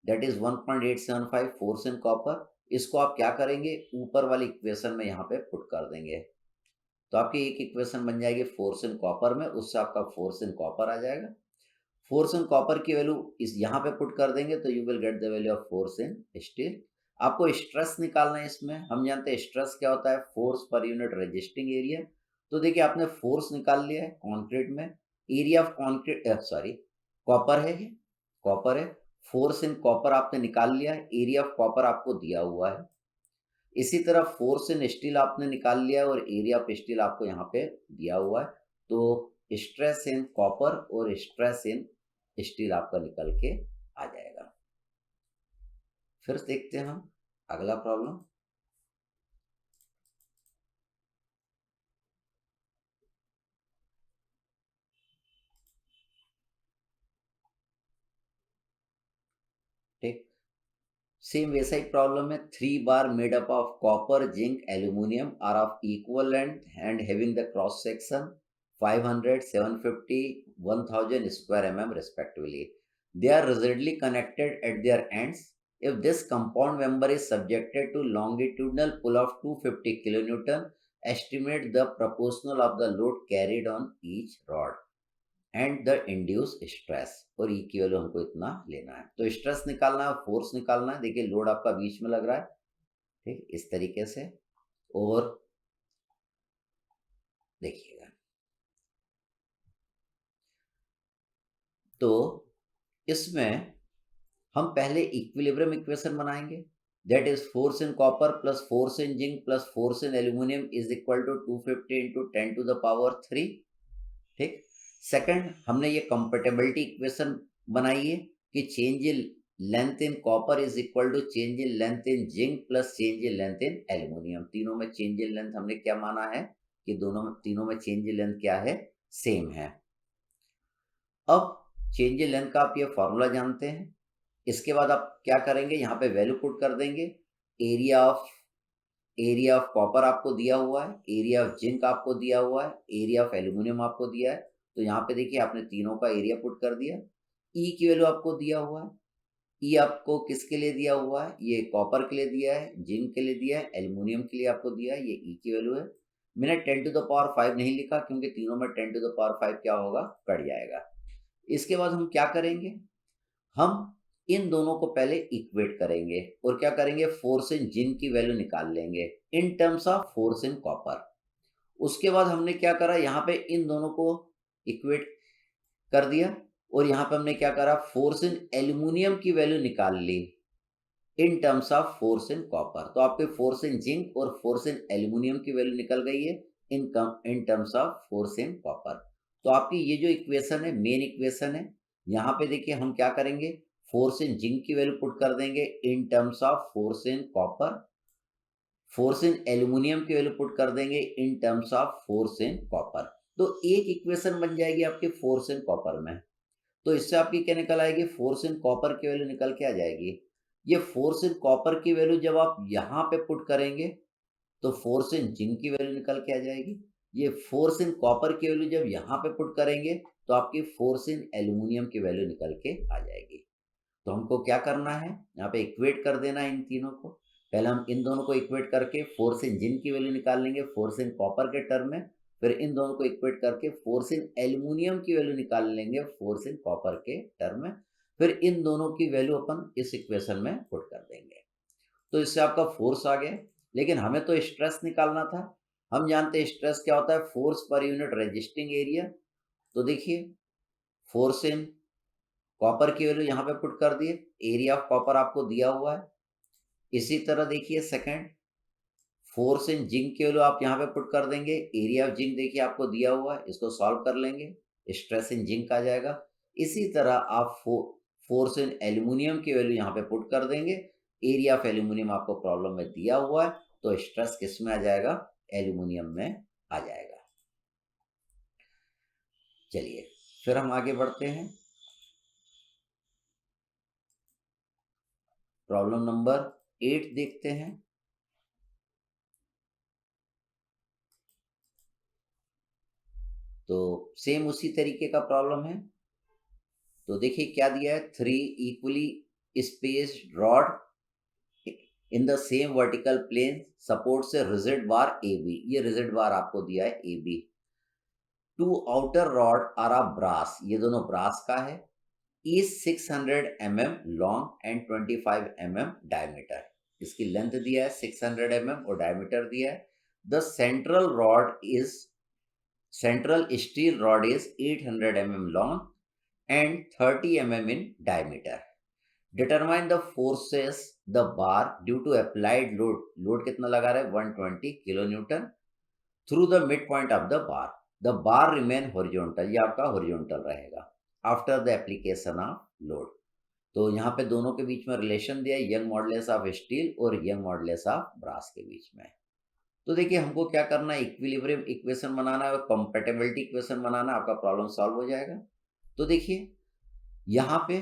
Speaker 1: that is 1.875 force in copper. इसको आप क्या करेंगे, ऊपर वाली इक्वेशन में यहाँ पे पुट कर देंगे, तो आपकी एक इक्वेशन बन जाएगी फोर्स इन कॉपर में, उससे आपका फोर्स इन कॉपर आ जाएगा। फोर्स इन कॉपर की वैल्यू इस यहाँ पे पुट कर देंगे तो you will get the value of force in steel. आपको स्ट्रेस निकालना है इसमें, हम जानते हैं स्ट्रेस क्या होता है, force per unit resisting area. तो देखिए आपने फोर्स निकाल लिया है कंक्रीट में, area of concrete, sorry copper है, ये कॉपर है, फोर्स इन कॉपर आपने निकाल लिया है, एरिया ऑफ कॉपर आपको दिया हुआ है। इसी तरह फोर्स इन स्टील आपने निकाल लिया है और एरिया ऑफ स्टील आपको यहाँ पे दिया हुआ है। तो स्ट्रेस इन कॉपर और स्ट्रेस इन स्टील आपका निकल के आ जाएगा। फिर देखते हैं हम अगला प्रॉब्लम। ठीक, सेम वैसा ही प्रॉब्लम है, 3 bar made up of copper zinc aluminium are of equal length and having the cross section 500 750 1000 square mm respectively. They are rigidly connected at their ends. If this compound member is subjected to longitudinal pull of 250 kilonewton, estimate the proportional of the load carried on each rod and the induce stress, और ई की वैल्यू हमको इतना लेना है। तो स्ट्रेस निकालना है, फोर्स निकालना है, देखिए लोड आपका बीच में लग रहा है, ठीक इस तरीके से। और देखिएगा, तो इसमें हम पहले इक्विलिब्रियम इक्वेशन बनाएंगे, that is force in copper plus force in zinc plus force in aluminium is equal to 250 into 10⁻³ ठीक। सेकंड, हमने ये कंपेटेबिलिटी इक्वेशन बनाई है कि change in length in copper is equal to change in length in zinc plus change in length in aluminium, तीनों में चेंज इन लेंथ हमने क्या माना है कि दोनों में, तीनों में चेंज इन लेंथ क्या है, सेम है। अब चेंज इन लेंथ का आप ये फॉर्मूला जानते हैं, इसके बाद आप क्या करेंगे, यहाँ पे वैल्यू पुट कर देंगे। एरिया ऑफ कॉपर आपको दिया हुआ है, एरिया ऑफ जिंक आपको दिया हुआ है, एरिया ऑफ एल्यूमिनियम आपको दिया है, तो यहाँ पे देखिए आपने तीनों का एरिया पुट कर दिया। ई की वैल्यू आपको दिया हुआ है, ई आपको किसके लिए दिया हुआ है, ये कॉपर के लिए दिया है, जिंक के लिए दिया है, एल्यूमिनियम के लिए आपको दिया है, ये ई की वैल्यू है। मैंने 10⁻⁵ नहीं लिखा क्योंकि तीनों में 10⁻⁵ क्या होगा, कट जाएगा। इसके बाद हम क्या करेंगे, हम इन दोनों को पहले इक्वेट करेंगे और क्या करेंगे, फोर्स इन जिंक की वैल्यू निकाल लेंगे इन terms of force in copper. उसके बाद हमने क्या करा, यहाँ पे इन दोनों को इक्वेट कर दिया और यहाँ पे हमने क्या करा, फोर्स इन एल्यूमिनियम की वैल्यू निकाल ली in terms of force in copper. तो आपके फोर्स इन जिंक और फोर्स इन एल्यूमिनियम की वैल्यू निकल गई है in terms of force in copper. तो आपकी ये जो इक्वेशन है, मेन इक्वेशन है, यहाँ पे देखिए हम क्या करेंगे, फोर्स इन जिंक की वैल्यू पुट कर देंगे इन terms of force in copper, force in aluminium की वैल्यू पुट कर देंगे इन terms of force in copper. तो एक इक्वेशन बन जाएगी आपकी फोर्स इन कॉपर में, तो इससे आपकी क्या निकल आएगी, फोर्स इन कॉपर की वैल्यू निकल के आ जाएगी, ये फोर्स इन कॉपर की वैल्यू जब आप यहाँ पे पुट करेंगे तो फोर्स इन जिंक की वैल्यू निकल के आ जाएगी। ये फोर्स इन कॉपर की वैल्यू जब यहाँ पे पुट करेंगे तो आपकी फोर्स इन एल्यूमिनियम की वैल्यू निकल के आ जाएगी। तो हमको क्या करना है, यहाँ पे इक्वेट कर देना है इन तीनों को। पहले हम इन दोनों को इक्वेट करके फोर्स इन जिंक की वैल्यू निकाल लेंगे फोर्स इन कॉपर के टर्म में, फिर इन दोनों को इक्वेट करके फोर्स इन एल्यूमिनियम की वैल्यू निकाल लेंगे फोर्स इन कॉपर के टर्म में, फिर इन दोनों की वैल्यू अपन इस इक्वेशन में पुट कर देंगे। तो इससे आपका फोर्स आ गया, लेकिन हमें तो स्ट्रेस निकालना था। हम जानते हैं स्ट्रेस क्या होता है, force per unit resisting area. तो देखिए फोर्स इन कॉपर की वैल्यू यहाँ पे पुट कर दिए, एरिया ऑफ कॉपर आपको दिया हुआ है। इसी तरह देखिए सेकंड, फोर्स इन जिंक की वैल्यू आप यहाँ पे पुट कर देंगे, एरिया ऑफ जिंक देखिए आपको दिया हुआ है, इसको सॉल्व कर लेंगे, स्ट्रेस इन जिंक आ जाएगा। इसी तरह आप फोर्स इन एल्यूमिनियम की वैल्यू यहाँ पे पुट कर देंगे, एरिया ऑफ एल्यूमिनियम आपको प्रॉब्लम में दिया हुआ है, तो स्ट्रेस किस में आ जाएगा, एल्यूमिनियम में आ जाएगा। चलिए फिर हम आगे बढ़ते हैं। प्रॉब्लम नंबर 8 देखते हैं। तो सेम उसी तरीके का प्रॉब्लम है। तो देखिए क्या दिया है, 3 equally spaced rod in the same vertical plane support से रिजिड बार ए बी, ये रिजिड बार आपको दिया है A B. 2 outer rod are of brass, ये दोनों ब्रास का है, is 600 mm long and 25 mm diameter. इसकी लेंथ दिया है 600 mm और डायमीटर दिया है। The central steel rod is 800 mm long and 30 mm in diameter. Determine the forces the bar due to applied load, load कितना लगा रहा है 120 kilo Newton, through the midpoint of the bar. The bar remain horizontal, ये आपका horizontal रहेगा after the application of load. तो यहाँ पे दोनों के बीच में रिलेशन दिया है, यंग मॉडुलस ऑफ स्टील और यंग मॉडुलस ऑफ ब्रास के बीच में। तो देखिए हमको क्या करना है, इक्विलिब्रियम इक्वेशन बनाना है और कंपैटिबिलिटी इक्वेशन बनाना है, आपका प्रॉब्लम सॉल्व हो जाएगा। तो देखिए यहाँ पे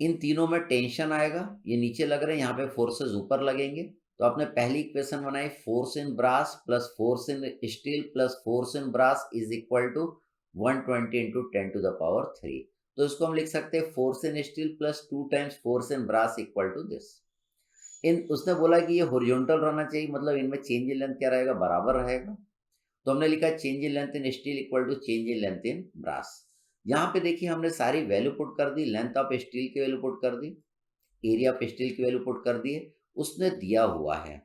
Speaker 1: इन तीनों में टेंशन आएगा, ये नीचे लग रहे हैं, यहाँ पे फोर्सेस ऊपर लगेंगे। तो आपने पहली इक्वेशन बनाई, force in brass plus force in steel plus force in brass is equal to 120 into 10 to the power 3। तो इसको हम लिख सकते हैं force in steel plus 2 times force in brass equal to this. इन उसने बोला कि ये हॉरिजॉन्टल रहना चाहिए, मतलब इनमें चेंज इन लेंथ क्या रहेगा, बराबर रहेगा। तो हमने लिखा change in length in steel equal to change in length in brass. यहाँ पे देखिए हमने सारी वैल्यू पुट कर दी, लेंथ ऑफ स्टील की वैल्यू पुट कर दी, एरिया ऑफ स्टील की वैल्यू पुट कर दी। उसने दिया हुआ है,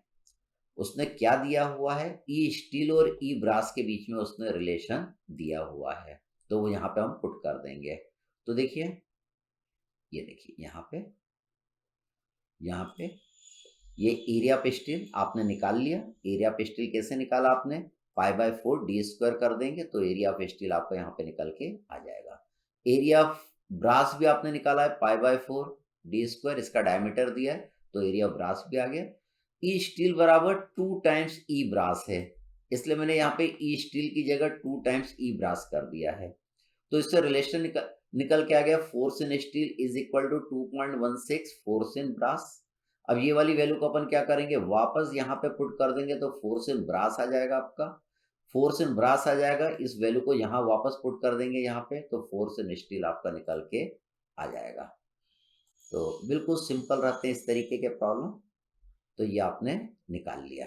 Speaker 1: उसने क्या दिया हुआ है, ई स्टील और ई ब्रास के बीच में उसने रिलेशन दिया हुआ है, तो वो यहाँ पे हम पुट कर देंगे। तो देखिए ये देखिए यहाँ पे ये एरिया ऑफ स्टील आपने निकाल लिया। एरिया ऑफ स्टील कैसे निकाला आपने, π/4 डी स्क्वायर कर देंगे तो एरिया ऑफ स्टील आपका यहाँ पे निकल के आ जाएगा। एरिया ऑफ ब्रास भी आपने निकाला है π/4 डी स्क्वायर, इसका डायमीटर दिया है तो एरिया ऑफ ब्रास भी आ गया। ई स्टील बराबर 2 टाइम्स ई ब्रास है, इसलिए मैंने यहाँ पे ई स्टील की जगह 2 टाइम्स ई ब्रास कर दिया है। तो इससे रिलेशन निकल के आ गया, force in steel is equal to 2.16 force in brass. अब ये वाली वैल्यू को अपन क्या करेंगे, वापस यहाँ पे पुट कर देंगे तो फोर्स इन ब्रास आ जाएगा आपका, फोर्स इन ब्रास आ जाएगा, इस वैल्यू को यहाँ वापस पुट कर देंगे यहाँ पे, तो फोर्स इन स्टील आपका निकल के आ जाएगा। तो बिल्कुल सिंपल रहते हैं इस तरीके के प्रॉब्लम। तो ये आपने निकाल लिया।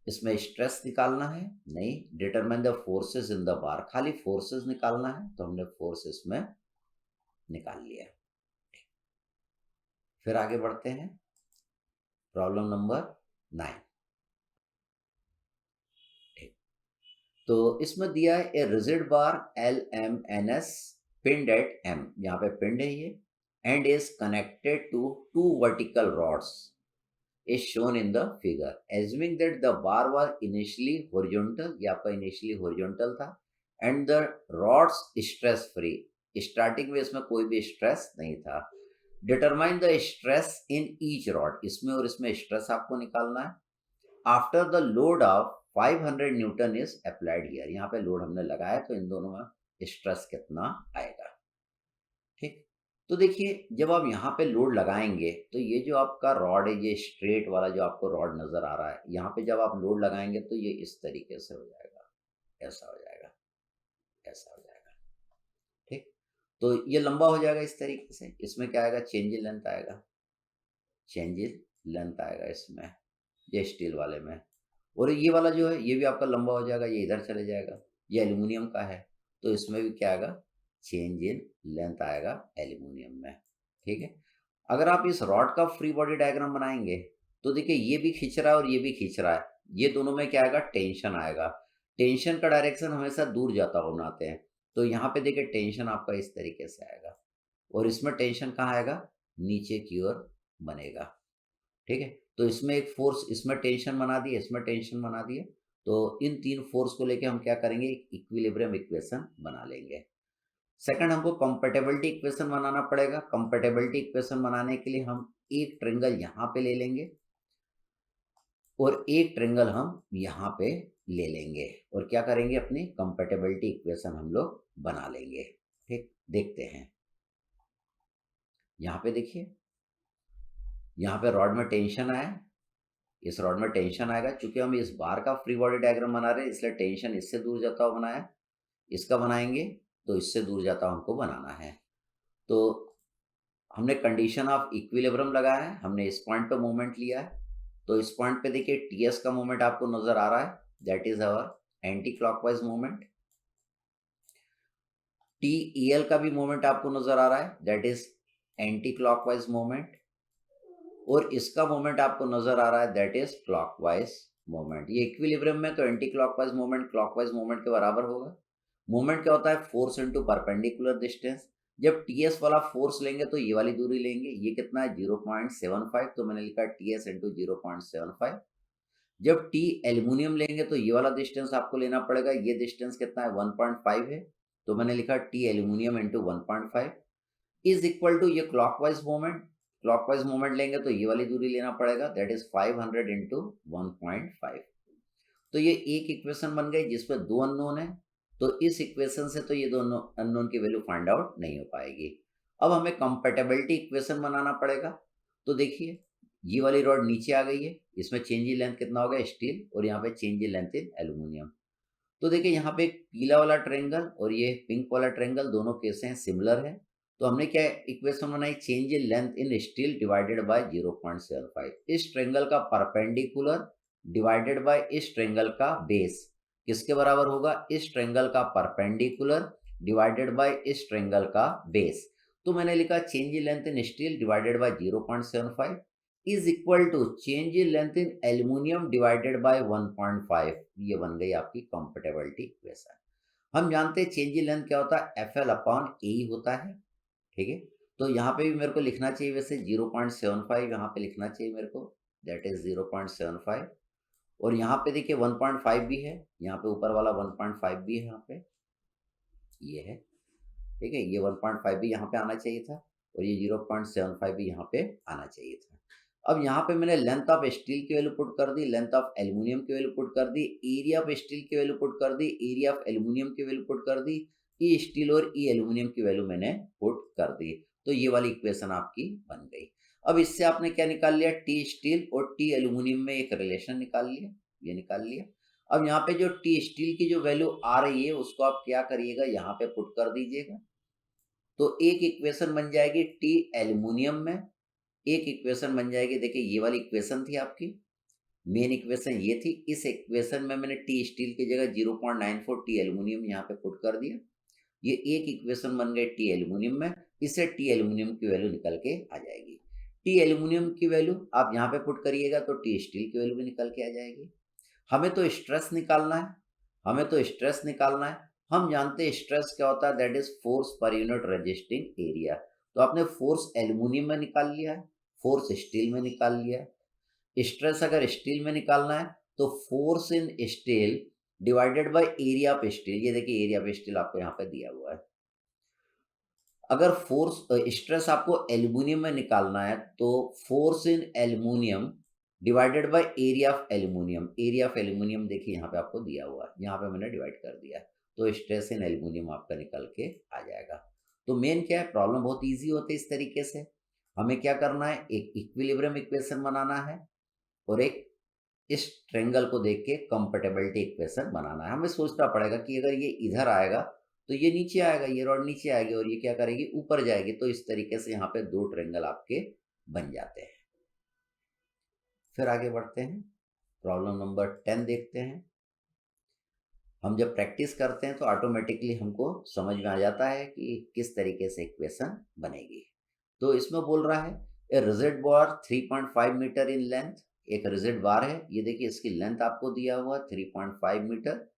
Speaker 1: इसमें स्ट्रेस निकालना है नहीं, determine the forces in the bar, खाली फोर्सेस निकालना है, तो हमने फोर्सेस में निकाल लिया। फिर आगे बढ़ते हैं, प्रॉब्लम नंबर 9। तो इसमें दिया है a rigid bar LMNS pinned at M, यहाँ पे पिंड है ये, and is connected to 2 vertical rods is shown in the figure. Assuming that the bar was initially horizontal, ये आपका initially horizontal था, and the rods stress free, starting में इसमें कोई भी stress नहीं था। Determine the stress in each rod, इसमें और इसमें stress आपको निकालना है। After the load of 500 Newton is applied here, यहाँ पे लोड हमने लगाया तो इन दोनों में स्ट्रेस कितना आएगा। ठीक, तो देखिए जब आप यहाँ पे लोड लगाएंगे तो ये जो आपका रॉड है, ये स्ट्रेट वाला जो आपको रॉड नजर आ रहा है, यहाँ पे जब आप लोड लगाएंगे तो ये इस तरीके से हो जाएगा, ऐसा हो जाएगा, ऐसा हो जाएगा। ठीक, तो ये लंबा हो जाएगा इस तरीके से। इसमें क्या आएगा, चेंज इन लेंथ आएगा, चेंज इन लेंथ आएगा इसमें, ये स्टील वाले में। और ये वाला जो है ये भी आपका लंबा हो जाएगा, ये इधर चले जाएगा। ये एल्यूमिनियम का है तो इसमें भी क्या आएगा, चेंज इन लेंथ आएगा एल्यूमिनियम में। ठीक है, अगर आप इस रॉड का फ्री बॉडी डायग्राम बनाएंगे तो देखिए ये भी खींच रहा है और ये भी खींच रहा है, ये दोनों में क्या आएगा, टेंशन आएगा। टेंशन का डायरेक्शन हमेशा दूर जाता हुआ बनाते हैं, तो यहाँ पे देखिए टेंशन आपका इस तरीके से आएगा और इसमें टेंशन कहाँ आएगा, नीचे की ओर बनेगा। ठीक है, तो इसमें एक फोर्स, इसमें टेंशन बना दिए, इसमें टेंशन बना दिए, तो इन तीन फोर्स को लेके हम क्या करेंगे, इक्विलिब्रियम इक्वेशन बना लेंगे। सेकंड, हमको कंपैटिबिलिटी इक्वेशन बनाना पड़ेगा। कंपैटिबिलिटी इक्वेशन बनाने के लिए हम एक ट्रायंगल यहाँ पे ले लेंगे और एक ट्रायंगल हम यहाँ पे ले लेंगे और क्या करेंगे, अपनी कंपैटिबिलिटी इक्वेशन हम लोग बना लेंगे। ठीक, देखते हैं। यहाँ पे देखिए, यहाँ पे रॉड में टेंशन आया, इस रॉड में टेंशन आएगा। चूंकि हम इस बार का फ्री बॉडी डायग्राम बना रहे हैं इसलिए टेंशन इससे दूर जाता हुआ बनाया, इसका बनाएंगे तो इससे दूर जाता हुआ हमको बनाना है। तो हमने कंडीशन ऑफ इक्विलिब्रियम लगाया है, हमने इस पॉइंट पे मोमेंट लिया है। तो इस पॉइंट पे देखिए टीएस का मोमेंट आपको नजर आ रहा है, that is our anti clockwise moment. TEL का भी मोमेंट आपको नजर आ रहा है, that is anti clockwise moment. और इसका मोमेंट आपको नजर आ रहा है, दैट इज क्लॉकवाइज मोमेंट। ये इक्विलिब्रियम में तो anti clockwise moment clockwise moment के बराबर होगा। मोमेंट क्या होता है, फोर्स इनटू परपेंडिकुलर डिस्टेंस। जब टीएस वाला फोर्स लेंगे तो ये वाली दूरी लेंगे, ये कितना है 0.75, तो मैंने लिखा टीएस इंटू 0.75। जब टी एल्यूमिनियम लेंगे तो ये वाला डिस्टेंस आपको लेना पड़ेगा, ये डिस्टेंस कितना है 1.5 है, तो मैंने लिखा T aluminium into 1.5 is equal to, ये क्लॉकवाइज मोमेंट, क्लॉकवाइज मोमेंट लेंगे तो ये वाली दूरी लेना पड़ेगा, दैट इज 500 इंटू 1.5। तो ये एक इक्वेशन बन गई जिसमें दो अननोन है, तो इस इक्वेशन से तो ये दोनों अननोन की वैल्यू फाइंड आउट नहीं हो पाएगी। अब हमें कंपैटिबिलिटी इक्वेशन बनाना पड़ेगा। तो देखिए ये वाली रॉड नीचे आ गई है, इसमें चेंज इन लेंथ कितना होगा, स्टील, और यहाँ पे change in length in aluminium. तो देखिए यहाँ पे एक पीला वाला ट्रायंगल और ये पिंक वाला ट्रायंगल, दोनों कैसे हैं, सिमिलर है। तो हमने क्या इक्वेशन बनाई, change in length in steel divided by 0.75। इस ट्रायंगल का परपेंडिकुलर डिवाइडेड बाय इस ट्रायंगल का बेस किसके बराबर होगा, इस ट्रायंगल का परपेंडिकुलर डिवाइडेड बाय इस ट्रायंगल का बेस। तो मैंने लिखा change in length in steel divided by 0.75 is equal to change in length in aluminium divided by 1.5। ये बन गई आपकी कंपैटिबिलिटी इक्वेशन। हम जानते हैं चेंज इन लेंथ क्या होता है, एफ एल अपॉन ए ही होता है। ठीक है, तो यहाँ पे भी मेरे को लिखना चाहिए वैसे 0.75, यहाँ पे लिखना चाहिए मेरे को, दैट इज 0.75। और यहाँ पे देखिए 1.5 भी है, यहाँ पे ऊपर वाला 1.5 भी है, यहाँ पे ये है। ठीक है, ये 1.5 भी यहाँ पे आना चाहिए था और ये 0.75 भी यहाँ पे आना चाहिए था। अब यहाँ पे मैंने लेंथ ऑफ स्टील की वैल्यू पुट कर दी, लेंथ ऑफ एल्यूमिनियम की वैल्यू पुट कर दी, एरिया ऑफ स्टील की वैल्यू पुट कर दी, एरिया ऑफ एल्यूमिनियम की वैल्यू पुट कर दी, ई स्टील और ई एल्यूमिनियम की वैल्यू मैंने पुट कर दी। तो ये वाली इक्वेशन आपकी बन गई। अब इससे आपने क्या निकाल लिया, टी स्टील और टी एल्यूमिनियम में एक रिलेशन निकाल लिया, ये निकाल लिया। अब यहाँ पे जो टी स्टील की जो वैल्यू आ रही है उसको आप क्या करिएगा, यहाँ पे पुट कर दीजिएगा। तो एक इक्वेशन बन जाएगी टी एल्यूमिनियम में, एक इक्वेशन बन जाएगी, देखिए ये वाली इक्वेशन थी आपकी, मेन इक्वेशन ये थी। इस इक्वेशन में मैंने टी स्टील की जगह 0.94 टी एल्यूमिनियम यहाँ पे पुट कर दिया। ये एक इक्वेशन बन गई टी एल्यूमिनियम में, इससे टी एल्यूमिनियम की वैल्यू निकल के आ जाएगी। टी एल्यूमिनियम की वैल्यू आप यहाँ पे पुट करिएगा तो टी स्टील की वैल्यू भी निकल के आ जाएगी। हमें तो स्ट्रेस निकालना है, हमें तो स्ट्रेस निकालना है। हम जानते हैं स्ट्रेस क्या होता है, that is force per unit resisting area. तो आपने फोर्स एल्यूमिनियम में निकाल लिया है, फोर्स स्टील में निकाल लिया है। स्ट्रेस अगर स्टील में निकालना है तो force in steel divided by area of steel, ये देखिए एरिया ऑफ स्टील आपको यहाँ पे दिया हुआ है। अगर फोर्स स्ट्रेस आपको एल्यूमिनियम में निकालना है तो force in aluminium divided by area of aluminium, area of aluminium देखिए यहाँ पे आपको दिया हुआ है, यहाँ पे मैंने डिवाइड कर दिया है, तो स्ट्रेस इन एल्यूमिनियम आपका निकल के आ जाएगा। तो मेन क्या है, प्रॉब्लम बहुत इजी होती है इस तरीके से। हमें क्या करना है, एक इक्विलिब्रियम इक्वेशन बनाना है और एक इस ट्रायंगल को देख के कंपैटिबिलिटी इक्वेशन बनाना है। हमें सोचना पड़ेगा कि अगर ये इधर आएगा तो ये नीचे आएगा, ये रॉड नीचे आएगी और ये क्या करेगी, ऊपर जाएगी। तो इस तरीके से यहाँ पे दो ट्रायंगल आपके बन जाते हैं। फिर आगे बढ़ते हैं, प्रॉब्लम नंबर 10 देखते हैं। हम जब प्रैक्टिस करते हैं तो ऑटोमेटिकली हमको समझ में आ जाता है कि किस तरीके से इक्वेशन बनेगी। तो इसमें बोल रहा है a rigid bar 3.5 metre in length, एक रिजिड बार है, ये देखिए इसकी लेंथ आपको दिया हुआ 3.5 metre,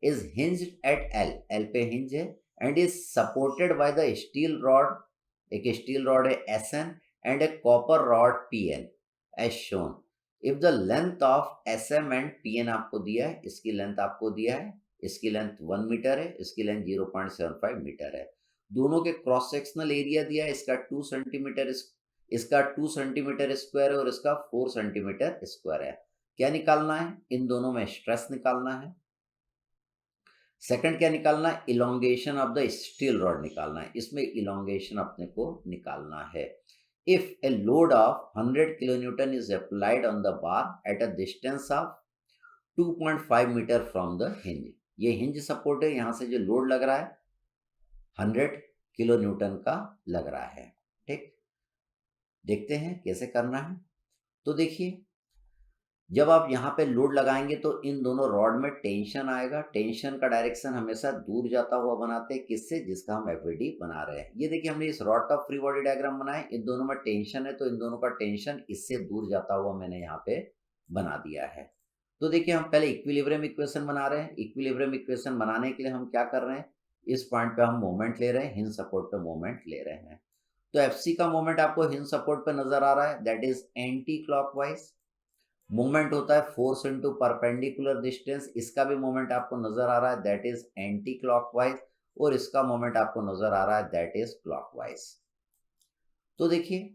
Speaker 1: is hinged at L, L पे हिंज है, and is supported by the steel rod, एक स्टील रॉड है S N and a copper rod P N as shown. If the length of S M and P N आपको दिया है, इसकी लेंथ आपको दिया है, इसकी लेंथ 1 मीटर है, इसकी लेंथ 0.75 मीटर है। दोनों के क्रॉस सेक्शनल एरिया दिया है, इसका 2 सेंटीमीटर, इसका 2 सेंटीमीटर स्क्वायर है और इसका 4 सेंटीमीटर स्क्वायर है। क्या निकालना है, इन दोनों में स्ट्रेस निकालना है। सेकंड क्या निकालना है, elongation of the steel rod निकालना है, इसमें इलोंगेशन अपने को निकालना है। If a load of 100 kilo newton is applied on the bar at a distance of 2.5 metre from the hinge, ये हिंज सपोर्ट है, यहां से जो लोड लग रहा है 100 किलो न्यूटन का लग रहा है। ठीक, देखते हैं कैसे करना है। तो देखिए, जब आप यहाँ पे लोड लगाएंगे तो इन दोनों रॉड में टेंशन आएगा। टेंशन का डायरेक्शन हमेशा दूर जाता हुआ बनाते हैं, किससे, जिसका हम एफबीडी बना रहे हैं। ये देखिए हमने इस रॉड का फ्री बॉडी डायग्राम बनाया, इन दोनों में टेंशन है तो इन दोनों का टेंशन इससे दूर जाता हुआ मैंने यहाँ पे बना दिया है। तो देखिए हम पहले इक्विलिब्रियम इक्वेशन बना रहे हैं। इक्विलिब्रियम इक्वेशन बनाने के लिए हम क्या कर रहे हैं, इस पॉइंट पे हम मोमेंट ले रहे हैं, हिंज सपोर्ट पे मोमेंट ले रहे हैं। तो एफसी का मोमेंट आपको हिंज सपोर्ट पे नजर आ रहा है, that is anti clockwise. Movement होता है फोर्स इनटू परपेंडिकुलर डिस्टेंस, इसका भी मोमेंट आपको नजर आ रहा है, दैट इज एंटी क्लॉकवाइज, और इसका मोमेंट आपको नजर आ रहा है, दैट इज क्लॉकवाइज। तो देखिए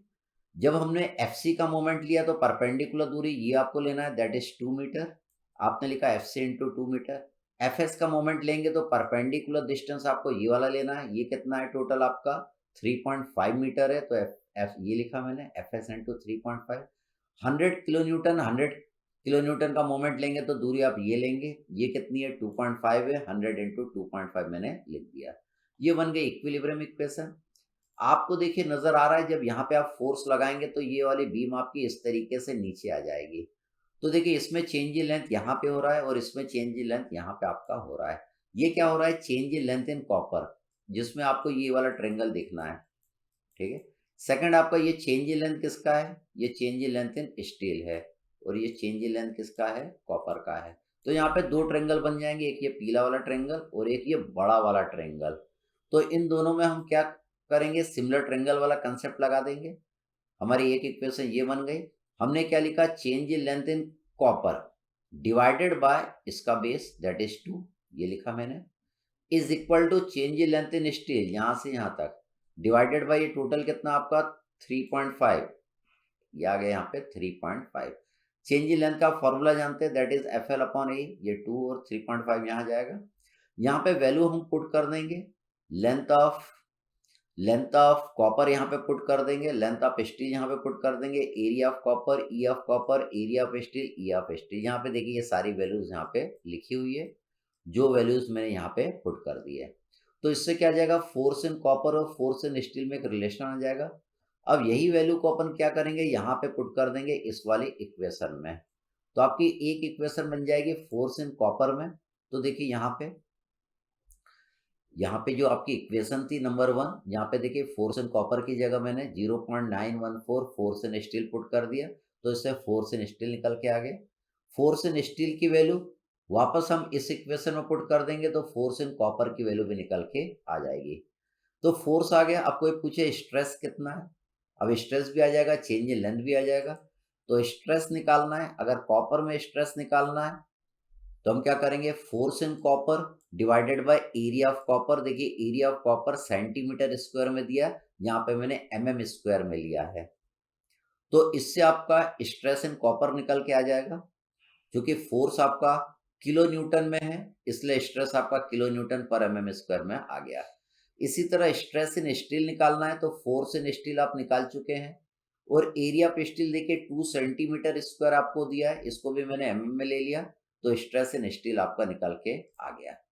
Speaker 1: जब हमने एफसी का मोमेंट लिया तो परपेंडिकुलर दूरी ये आपको लेना है, दैट इज 2 मीटर, आपने लिखा एफसी इंटू 2 मीटर। एफएस का मोमेंट लेंगे तो परपेंडिकुलर डिस्टेंस आपको ये वाला लेना है, ये कितना है टोटल आपका 3.5 मीटर है, तो एफ ये लिखा मैंने FS into 3.5। 100 kilo Newton, 100 kilo newton का मोमेंट लेंगे तो दूरी आप ये लेंगे, ये कितनी है 2.5 है, 100 इंटू 2.5 मैंने लिख दिया। ये बन गई इक्विलिब्रियम इक्वेशन। आपको देखिए नजर आ रहा है जब यहाँ पे आप फोर्स लगाएंगे तो ये वाली बीम आपकी इस तरीके से नीचे आ जाएगी। तो देखिए इसमें चेंज इन लेंथ यहाँ पे हो रहा है और इसमें चेंज इन लेंथ यहाँ पे आपका हो रहा है। ये क्या हो रहा है, change in length in copper, जिसमें आपको ये वाला ट्रायंगल देखना है। ठीक है, सेकंड आपका ये चेंज इन लेंथ किसका है, ये change in length in steel है, और ये चेंज इन लेंथ किसका है, कॉपर का है। तो यहाँ पे दो ट्रायंगल बन जाएंगे, एक ये पीला वाला ट्रायंगल और एक ये बड़ा वाला ट्रायंगल। तो इन दोनों में हम क्या करेंगे, सिमिलर ट्रायंगल वाला कंसेप्ट लगा देंगे। हमारी एक इक्वेशन ये बन गई। हमने क्या लिखा, change in length in copper divided by इसका बेस दैट इज 2, ये लिखा मैंने, is equal to change in length in steel यहाँ से यहाँ तक डिवाइडेड बाय ये टोटल कितना आपका 3.5, ये आ गया यहाँ पे 3.5। चेंज इन लेंथ का फॉर्मूला जानते हैं, that is F L upon A, ये 2 और 3.5 यहाँ जाएगा। यहाँ पे वैल्यू हम पुट कर देंगे, लेंथ ऑफ कॉपर यहाँ पे पुट कर देंगे, लेंथ ऑफ स्टील यहाँ पे पुट कर देंगे, area of copper, E of copper, area of steel, E of steel. यहाँ पे देखिए ये सारी वैल्यूज यहाँ पे लिखी हुई है, जो वैल्यूज मैंने यहाँ पे पुट कर दी है। तो इससे क्या आ जाएगा, फोर्स इन कॉपर और फोर्स इन स्टील में एक रिलेशन आ जाएगा। अब यही वैल्यू को अपन क्या करेंगे, यहाँ पे पुट कर देंगे इस वाली इक्वेशन में। तो आपकी एक इक्वेशन बन जाएगी फोर्स इन कॉपर में। तो देखिए यहाँ पे जो आपकी इक्वेशन थी नंबर 1, यहाँ पे देखिए फोर्स इन कॉपर की जगह मैंने 0.914 फोर्स इन स्टील पुट कर दिया, तो इससे फोर्स इन स्टील निकल के आ गया। फोर्स इन स्टील की वैल्यू वापस हम इस इक्वेशन में पुट कर देंगे तो फोर्स इन कॉपर की वैल्यू भी निकल के आ जाएगी। तो फोर्स आ गया। अब कोई पूछे स्ट्रेस कितना है, अब स्ट्रेस भी आ जाएगा, चेंज इन लेंथ भी आ जाएगा। तो स्ट्रेस निकालना है, अगर कॉपर में स्ट्रेस निकालना है तो हम क्या करेंगे, force in copper divided by area of copper. देखिए area of copper centimetre square में दिया, यहाँ पे मैंने mm स्क्वायर में लिया है। तो इससे आपका स्ट्रेस इन कॉपर निकल के आ जाएगा, क्योंकि फोर्स आपका किलो न्यूटन में है इसलिए स्ट्रेस आपका kilo Newton per mm square में आ गया। इसी तरह स्ट्रेस इन स्टील निकालना है तो फोर्स इन स्टील आप निकाल चुके हैं, और एरिया ऑफ स्टील देखिए 2 सेंटीमीटर स्क्वायर आपको दिया है, इसको भी मैंने mm में ले लिया, तो स्ट्रेस इन स्टील आपका निकल के आ गया।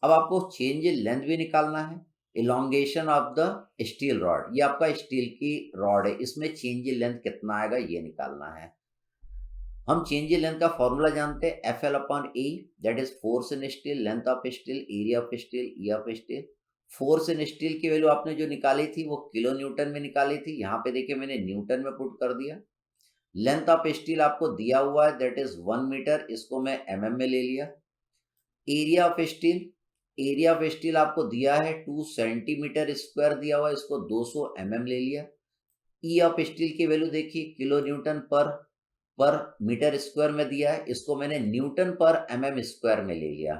Speaker 1: अब आपको चेंज इन लेंथ भी निकालना है, elongation of the steel rod, ये आपका स्टील की रॉड है, इसमें चेंज इन लेंथ कितना आएगा ये निकालना है। हम चेंज इन लेंथ का फॉर्मूला जानते हैं, F L upon A, that is force in steel, length of steel, area of steel, E of steel. Force in steel की वैल्यू आपने जो निकाली थी वो किलो न्यूटन में निकाली थी, यहाँ पे देखिए मैंने न्यूटन में पुट कर दिया। लेंथ ऑफ स्टील आपको दिया हुआ है, दैट इज 1 मीटर, इसको मैं mm में ले लिया। Area of steel, area of steel आपको दिया है 2 सेंटीमीटर स्क्वायर दिया हुआ है, इसको 200 mm ले लिया। ई ऑफ स्टील की वैल्यू देखिए kilo Newton per metre square में दिया है, इसको मैंने न्यूटन पर mm स्क्वायर में ले लिया।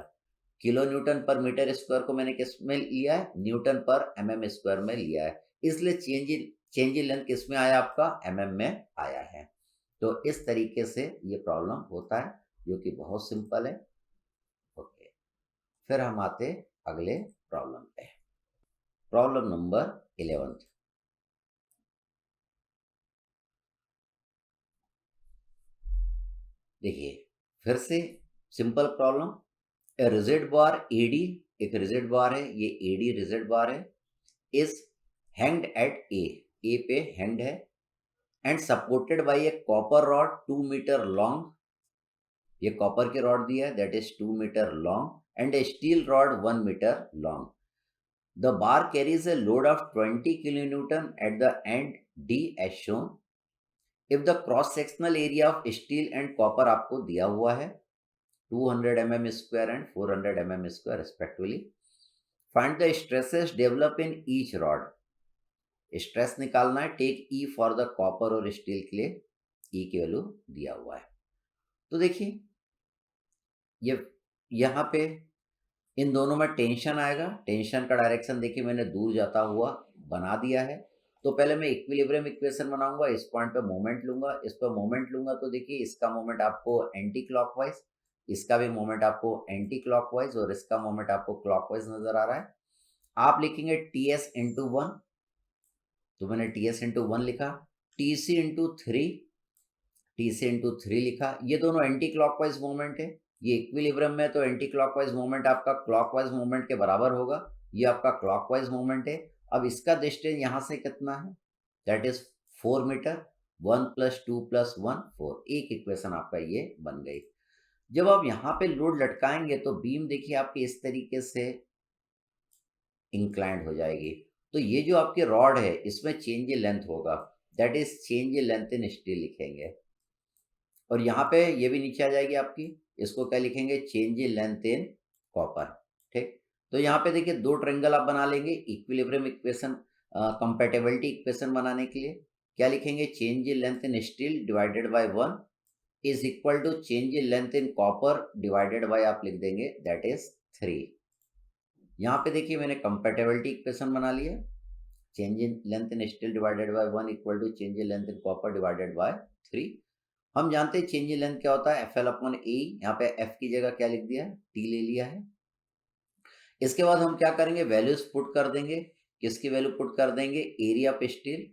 Speaker 1: Kilo Newton per metre square को मैंने किस में लिया है, न्यूटन पर mm स्क्वायर में लिया है, इसलिए चेंज इन लेंथ किस में आया आपका, mm में आया है। तो इस तरीके से ये प्रॉब्लम होता है, जो कि बहुत सिंपल है। ओके, फिर हम आते अगले प्रॉब्लम पे, प्रॉब्लम नंबर 11। देखिए फिर से simple problem, rigid bar AD, एक रिजिड बार है, ये एडी रिजिड बार है, इज हैंग्ड एट ए पे हैंग्ड है, and supported by a copper rod 2 metre long, ये कॉपर की रॉड दिया है, that is 2 metre long, and a steel rod 1 metre long. The bar carries a load of 20 kilo newton at the end D as shown. If the cross sectional area of steel and copper आपको दिया हुआ है 200 mm square and 400 mm square respectively. Find the stresses develop in each rod. Stress निकालना है, take E for the copper और स्टील के लिए ई की वैल्यू दिया हुआ है। तो देखिए ये यहाँ पे इन दोनों में टेंशन आएगा, टेंशन का डायरेक्शन देखिए मैंने दूर जाता हुआ बना दिया है। तो पहले मैं इक्विलिब्रियम इक्वेशन बनाऊंगा, इस पॉइंट पे मोमेंट लूंगा, इस पर मोमेंट लूंगा, तो देखिए इसका मोमेंट आपको एंटी क्लॉकवाइज, इसका भी मोमेंट आपको एंटी क्लॉकवाइज, और इसका मोमेंट आपको क्लॉकवाइज नजर आ रहा है। आप लिखेंगे टी एस इंटू 1, तो मैंने टी एस इंटू 1 लिखा, T C into 3, T C into 3 लिखा। ये दोनों एंटी क्लॉकवाइज मोमेंट है, ये इक्विलिब्रियम में तो एंटी क्लॉकवाइज मोमेंट आपका क्लॉकवाइज मोमेंट के बराबर होगा, ये आपका क्लॉकवाइज मोमेंट है। अब इसका डिस्टेंस यहाँ से कितना है, दैट इज 4 मीटर, 1 + 2 + 1 4, एक इक्वेशन आपका ये बन गई। जब आप यहाँ पे लोड लटकाएंगे तो बीम देखिए आपकी इस तरीके से इंक्लाइंड हो जाएगी, तो ये जो आपकी रॉड है इसमें चेंज इन लेंथ होगा, that is change in length in steel लिखेंगे, और यहाँ पे ये भी नीचे आ जाएगी आपकी, इसको क्या लिखेंगे, change in length in copper. ठीक, तो यहाँ पे देखिए दो ट्रायंगल आप बना लेंगे इक्विलिब्रियम इक्वेशन, कंपैटिबिलिटी इक्वेशन बनाने के लिए क्या लिखेंगे, change in length in steel divided by 1 is equal to change in length in copper divided by आप लिख देंगे दैट इज 3। यहाँ पे देखिए मैंने कंपैटिबिलिटी इक्वेशन बना लिया, change in length in steel divided by 1 equal to change in length in copper divided by 3। हम जानते हैं चेंज इन लेंथ क्या होता है, एफ एल अपॉन ए, यहाँ पे एफ की जगह क्या लिख दिया है, टी ले लिया है। इसके बाद हम क्या करेंगे, वैल्यूज पुट कर देंगे, किसकी वैल्यू पुट कर देंगे, एरिया ऑफ स्टील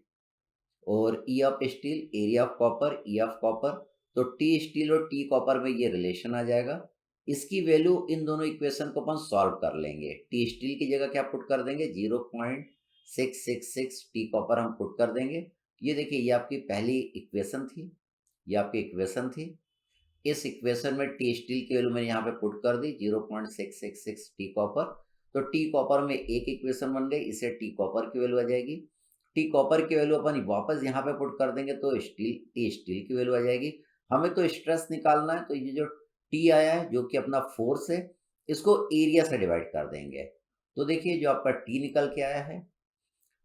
Speaker 1: और ई of steel, area of copper, E of copper, तो टी स्टील और टी कॉपर में ये रिलेशन आ जाएगा। इसकी वैल्यू इन दोनों इक्वेशन को अपन सॉल्व कर लेंगे, टी स्टील की जगह क्या पुट कर देंगे, 0.666, टी कॉपर हम पुट कर देंगे। ये देखिए ये आपकी पहली इक्वेशन थी, ये आपकी इक्वेशन थी, इस इक्वेशन में टी स्टील की वैल्यू मैंने यहाँ पे पुट कर दी 0.666 टी कॉपर, तो टी कॉपर में एक इक्वेशन बन गई, इसे टी कॉपर की वैल्यू आ जाएगी। टी कॉपर की वैल्यू अपन वापस यहाँ पे पुट कर देंगे तो टी स्टील की वैल्यू आ जाएगी। हमें तो स्ट्रेस निकालना है, तो ये जो टी आया है जो कि अपना फोर्स है, इसको एरिया से डिवाइड कर देंगे, तो देखिए जो आपका टी निकल के आया है,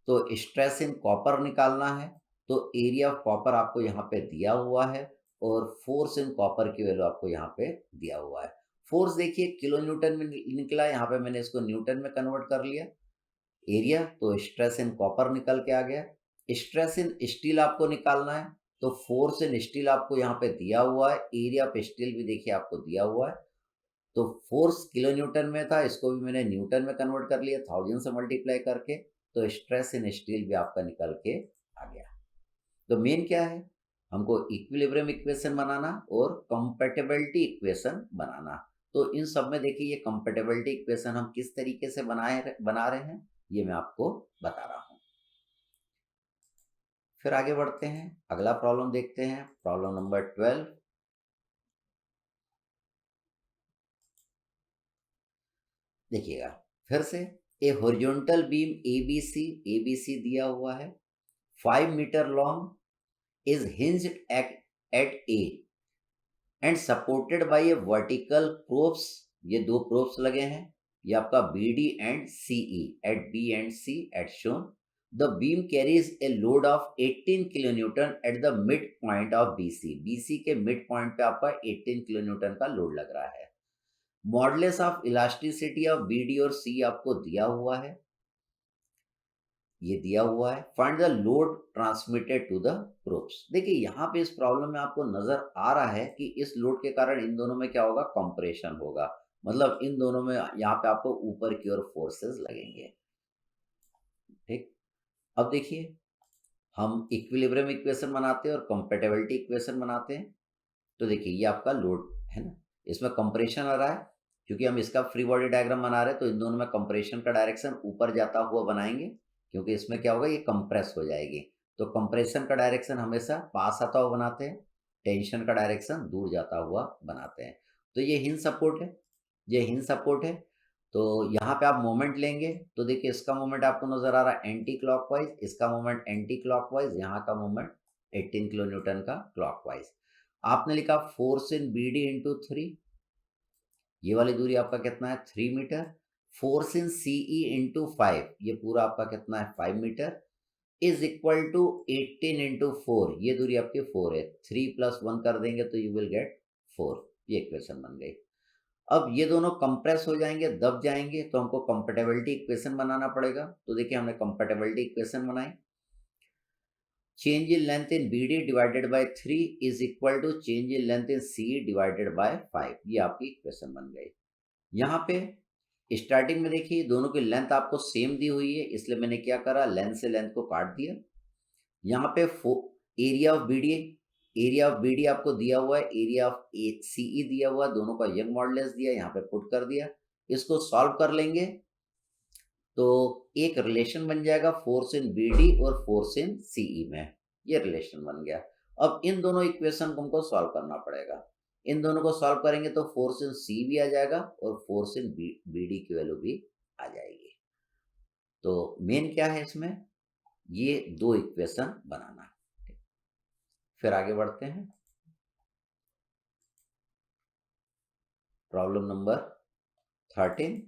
Speaker 1: तो स्ट्रेस इन कॉपर निकालना है, तो एरिया ऑफ कॉपर आपको यहाँ पे दिया हुआ है, और फोर्स इन कॉपर की वैल्यू आपको यहाँ पे दिया हुआ है। फोर्स देखिए किलो न्यूटन में निकला, यहाँ पे मैंने इसको न्यूटन में कन्वर्ट कर लिया। एरिया तो स्ट्रेस इन कॉपर निकल के आ गया। स्ट्रेस इन स्टील आपको निकालना है, तो फोर्स इन स्टील आपको यहाँ पे दिया हुआ है, एरिया ऑफ स्टील भी देखिए आपको दिया हुआ है, तो फोर्स किलो न्यूटन में था, इसको भी मैंने न्यूटन में कन्वर्ट कर लिया 1000 से मल्टीप्लाई करके, तो स्ट्रेस इन स्टील भी आपका निकल के आ गया। तो मेन क्या है, हमको इक्विलिब्रियम इक्वेशन बनाना और कंपैटिबिलिटी इक्वेशन बनाना। तो इन सब में देखिए, ये कंपैटिबिलिटी इक्वेशन हम किस तरीके से बना रहे हैं, ये मैं आपको बता रहा हूँ। फिर आगे बढ़ते हैं, अगला प्रॉब्लम देखते हैं, प्रॉब्लम नंबर 12। देखिएगा फिर से, ए हॉरिजॉन्टल बीम एबीसी दिया हुआ है, 5 metre long, is hinged at A and supported by a vertical props. ये दो प्रोप्स लगे हैं, ये आपका B D and CE, at B and C at shown. The beam carries a load of 18 kilo newton at the mid point of BC के मिड पॉइंट पे आपका 18 किलो न्यूटन का लोड लग रहा है। Modulus of elasticity of B D और सी आपको दिया हुआ है, ये दिया हुआ है। Find the load transmitted to the props. देखिए यहाँ पे इस प्रॉब्लम में आपको नजर आ रहा है कि इस लोड के कारण इन दोनों में क्या होगा, कंप्रेशन होगा, मतलब इन दोनों में यहाँ पे आपको ऊपर की ओर फोर्सेस लगेंगे। ठीक, अब देखिए, हम इक्विलिब्रियम इक्वेशन बनाते हैं और कंपैटिबिलिटी इक्वेशन बनाते हैं। तो देखिए ये आपका लोड है ना, इसमें कंप्रेशन आ रहा है, क्योंकि हम इसका फ्री बॉडी डायग्राम बना रहे हैं, तो इन दोनों में कंप्रेशन का डायरेक्शन ऊपर जाता हुआ बनाएंगे, क्योंकि इसमें क्या होगा, ये कंप्रेस हो जाएगी। तो कंप्रेशन का डायरेक्शन हमेशा पास आता हुआ बनाते हैं, टेंशन का डायरेक्शन दूर जाता हुआ बनाते हैं। तो ये हिंज सपोर्ट है, ये हिंज सपोर्ट है। तो यहाँ पे आप मोमेंट लेंगे तो देखिए इसका मोमेंट आपको नजर आ रहा है एंटी क्लॉकवाइज, इसका मोमेंट एंटी क्लॉकवाइज, यहाँ का मोमेंट 18 किलो न्यूटन का क्लॉकवाइज। आपने लिखा force in B D into 3, ये वाली दूरी आपका कितना है 3 metre. Force in CE into 5, ये पूरा आपका कितना है 5 metre, is equal to 18 into 4, ये दूरी आपकी 4 है, 3 + 1 कर देंगे तो यू विल गेट 4। ये इक्वेशन बन गई। अब ये दोनों कंप्रेस हो जाएंगे, दब जाएंगे, तो हमको कंपैटिबिलिटी इक्वेशन बनाना पड़ेगा। तो देखिए हमने कंपैटिबिलिटी इक्वेशन बनाई, change in length in B D divided by 3 is equal to change in length in C divided by 5, ये आपकी इक्वेशन बन गई। यहाँ पे स्टार्टिंग में देखिए दोनों की लेंथ आपको सेम दी हुई है, इसलिए मैंने क्या करा, लेंथ से लेंथ को काट दिया। यहाँ पे एरिया ऑफ बी डी आपको दिया हुआ है, एरिया ऑफ सीई दिया हुआ है, दोनों का यंग मॉडुलस दिया, यहाँ पे पुट कर दिया। इसको सॉल्व कर लेंगे तो एक रिलेशन बन जाएगा फोर्स इन बी डी और फोर्स इन सीई में, ये रिलेशन बन गया। अब इन दोनों इक्वेशन को हमको सॉल्व करना पड़ेगा। इन दोनों को सॉल्व करेंगे तो फोर्स इन सी भी आ जाएगा और फोर्स इन बी डी की वैल्यू भी आ जाएगी। तो मेन क्या है इसमें, ये दो इक्वेशन बनाना। फिर आगे बढ़ते हैं, प्रॉब्लम नंबर 13।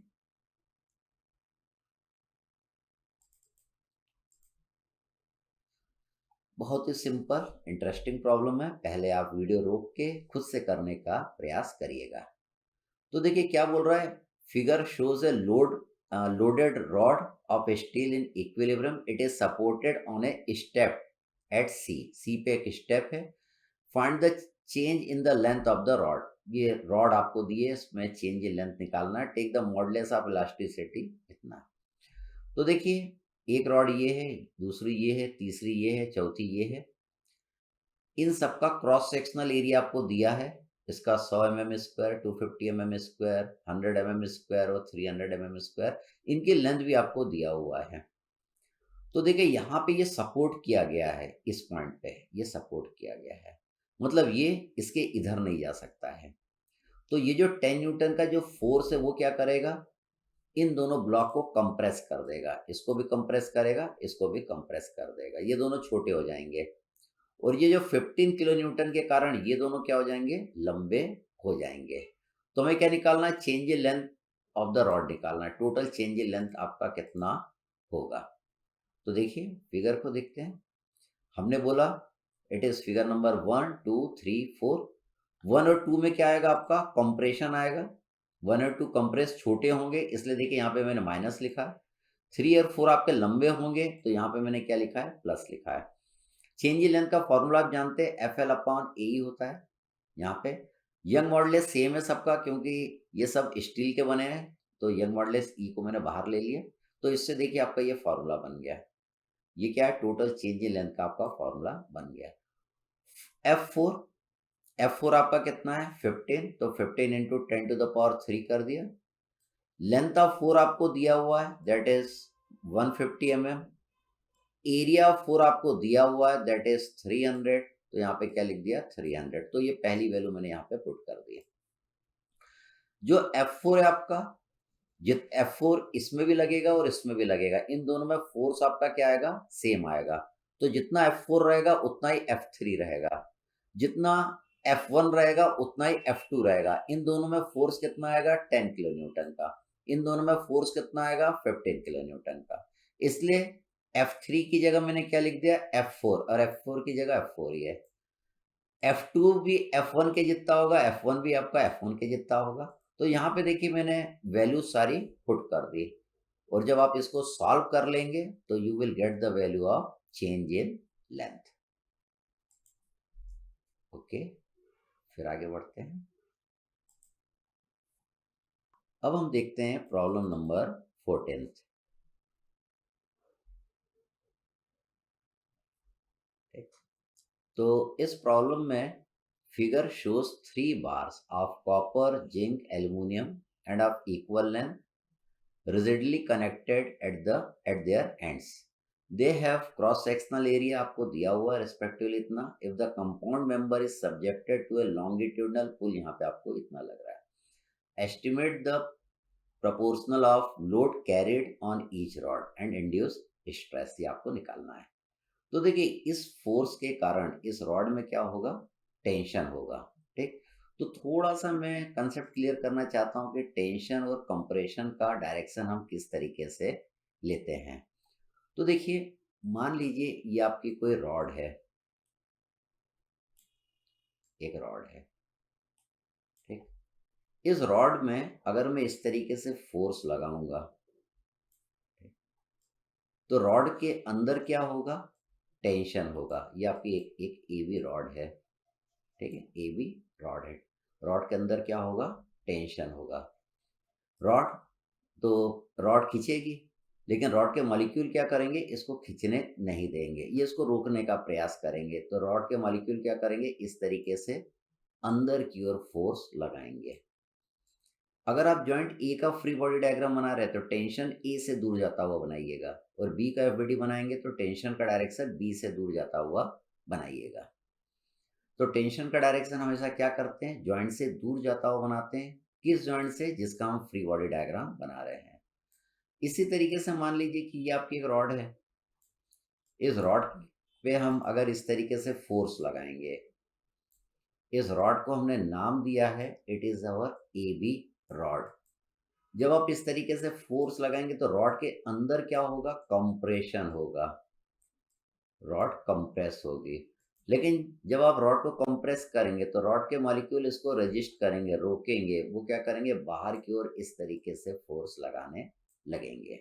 Speaker 1: बहुत ही सिंपल इंटरेस्टिंग प्रॉब्लम है, पहले आप वीडियो रोक के खुद से करने का प्रयास करिएगा। तो देखिए क्या बोल रहा है, figure shows a loaded rod of steel in equilibrium, it is supported on a step at C पे एक स्टेप है। Find the change in the length of the rod, ये रॉड आपको दिए, इसमें चेंज इन लेंथ निकालना है। Take the modulus of elasticity इतना। तो देखिए एक रॉड ये है, दूसरी ये है, तीसरी ये है, चौथी ये है। इन सबका क्रॉस सेक्शनल एरिया आपको दिया है, इसका 100 mm square, 250 mm square, 100 mm square और 300 mm स्क्वायर, इनकी लेंथ भी आपको दिया हुआ है। तो देखिए यहाँ पे ये सपोर्ट किया गया है, इस पॉइंट पे ये सपोर्ट किया गया है, मतलब ये इसके इधर नहीं जा सकता है। तो ये जो 10 न्यूटन का जो फोर्स है वो क्या करेगा, इन दोनों ब्लॉक को कंप्रेस कर देगा, इसको भी कंप्रेस करेगा, इसको भी कंप्रेस कर देगा, ये दोनों छोटे हो जाएंगे। और ये जो 15 किलो न्यूटन के कारण ये दोनों क्या हो जाएंगे, लंबे हो जाएंगे। तो हमें क्या निकालना है, change in length of the rod निकालना है, टोटल चेंज इन लेंथ आपका कितना होगा। तो देखिए फिगर को देखते हैं, हमने बोला इट इज फिगर नंबर 1 2 3 4। 1 और 2 में क्या आएगा, आपका कंप्रेशन आएगा। 1 और 2 कंप्रेस छोटे होंगे, इसलिए देखिए यहाँ पे मैंने माइनस लिखा है। 3 और 4 आपके लंबे होंगे, तो यहाँ पे मैंने क्या लिखा है, प्लस लिखा है। चेंज इन लेंथ का फॉर्मूला आप जानते हैं, FL/AE होता है। यहाँ पे यंग मॉडुलस सेम है सबका, क्योंकि ये सब स्टील के बने हैं, तो यंग मॉडुलस ई को मैंने बाहर ले लिया। तो इससे देखिए आपका ये फार्मूला बन गया। ये क्या है, टोटल चेंज इन लेंथ का आपका फार्मूला बन गया। F4, F4 आपका कितना है 15, तो 15 इंटू 10⁻³ कर दिया। लेंथ ऑफ 4 आपको दिया हुआ है, that is 150 mm। Area of 4 आपको दिया हुआ है, दैट इज 300। तो यहाँ पे क्या लिख दिया 300, तो ये पहली वैल्यू मैंने यहाँ पे पुट कर दी। जो F4 है आपका, जित F4 इसमें भी लगेगा और इसमें भी लगेगा, इन दोनों में फोर्स आपका क्या आएगा, सेम आएगा। तो जितना F4 रहेगा उतना ही F3 रहेगा, जितना F1 रहेगा उतना ही F2 रहेगा। इन दोनों में फोर्स कितना आएगा 10 किलो न्यूटन का, इन दोनों में फोर्स कितना आएगा 15 किलो न्यूटन का। इसलिए F3 की जगह मैंने क्या लिख दिया F4, और F4 की जगह F4 ही है। F2 भी F1 के जितना होगा, F1 भी आपका F1 के जितना होगा। तो यहाँ पे देखिए मैंने वैल्यू सारी पुट कर दी, और जब आप इसको सॉल्व कर लेंगे तो you will get the value of change in length. Okay, फिर आगे बढ़ते हैं। अब हम देखते हैं प्रॉब्लम नंबर 14। तो इस प्रॉब्लम में figure shows 3 bars of copper, zinc, aluminium end of equal length rigidly connected at their ends. They have cross sectional area आपको दिया हुआ है respectively इतना। if the compound member is subjected to a longitudinal pull, यहाँ पे आपको इतना लग रहा है। estimate the proportional of load carried on each rod and induce stress, ये आपको निकालना है। तो देखिए इस फोर्स के कारण इस रॉड में क्या होगा, टेंशन होगा। ठीक, तो थोड़ा सा मैं कंसेप्ट क्लियर करना चाहता हूँ कि टेंशन और कंप्रेशन का डायरेक्शन हम किस तरीके से लेते हैं। तो देखिए मान लीजिए ये आपकी कोई रॉड है, एक रॉड है। ठीक, इस रॉड में अगर मैं इस तरीके से फोर्स लगाऊंगा, तो रॉड के अंदर क्या होगा, टेंशन होगा। ये आपकी एक एवी रॉड है। ठीक है, एवी रॉड है, रॉड के अंदर क्या होगा, टेंशन होगा। रॉड, तो रॉड खींचेगी, लेकिन रॉड के मॉलिक्यूल क्या करेंगे, इसको खींचने नहीं देंगे, ये इसको रोकने का प्रयास करेंगे। तो रॉड के मॉलिक्यूल क्या करेंगे, इस तरीके से अंदर की ओर फोर्स लगाएंगे। अगर आप जॉइंट ए का फ्री बॉडी डायग्राम बना रहे हैं तो टेंशन ए से दूर जाता हुआ बनाइएगा, और बी का एफबीडी बनाएंगे तो टेंशन का डायरेक्शन बी से दूर जाता हुआ बनाइएगा। तो टेंशन का डायरेक्शन हमेशा क्या करते हैं, जॉइंट से दूर जाता हुआ बनाते हैं। किस जॉइंट से, जिसका हम फ्री बॉडी डायग्राम बना रहे हैं। इसी तरीके से मान लीजिए कि ये आपकी एक रॉड है, इस रॉड पे हम अगर इस तरीके से फोर्स लगाएंगे, इस रॉड को हमने नाम दिया है, it is our A B rod. जब आप इस तरीके से फोर्स लगाएंगे तो रॉड के अंदर क्या होगा, कंप्रेशन होगा, रॉड कंप्रेस होगी। लेकिन जब आप रॉड को कंप्रेस करेंगे तो रॉड के मॉलिक्यूल इसको रेजिस्ट करेंगे, रोकेंगे, वो क्या करेंगे, बाहर की ओर इस तरीके से फोर्स लगाने लगेंगे।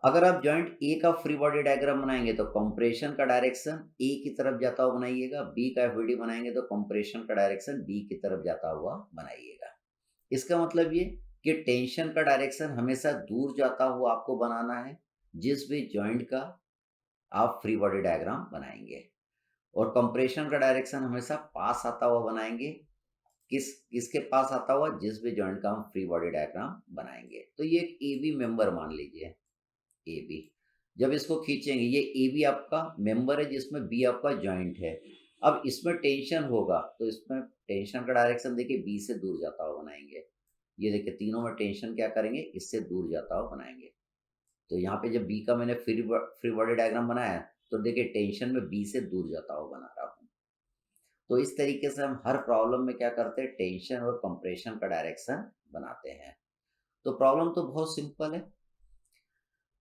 Speaker 1: अगर आप जॉइंट ए का फ्री बॉडी डायग्राम बनाएंगे तो कंप्रेशन का डायरेक्शन ए की तरफ जाता हुआ बनाइएगा, बी का एफबीडी बनाएंगे तो कंप्रेशन का डायरेक्शन बी की तरफ जाता हुआ बनाइएगा। इसका मतलब ये कि टेंशन का डायरेक्शन हमेशा दूर जाता हुआ आपको बनाना है, जिस भी जॉइंट का आप फ्री बॉडी डायग्राम बनाएंगे। और कंप्रेशन का डायरेक्शन हमेशा पास आता हुआ बनाएंगे, किसके पास आता हुआ, जिस भी जॉइंट का हम फ्री बॉडी डायग्राम बनाएंगे। तो ये एक ए बी मेंबर मान लीजिए, ए बी। जब इसको खींचेंगे, ये ए बी आपका मेंबर है जिसमें बी आपका जॉइंट है। अब इसमें टेंशन होगा तो इसमें टेंशन का डायरेक्शन देखिए बी से दूर जाता हुआ बनाएंगे। ये देखिए तीनों में टेंशन क्या करेंगे, इससे दूर जाता हुआ बनाएंगे। तो यहाँ पे जब बी का मैंने फ्री बॉडी डायग्राम बनाया तो देखिए टेंशन में बी से दूर जाता हुआ बना रहा हूँ। तो इस तरीके से हम हर प्रॉब्लम में क्या करते हैं, टेंशन और कंप्रेशन का डायरेक्शन बनाते हैं। तो प्रॉब्लम तो बहुत सिंपल है।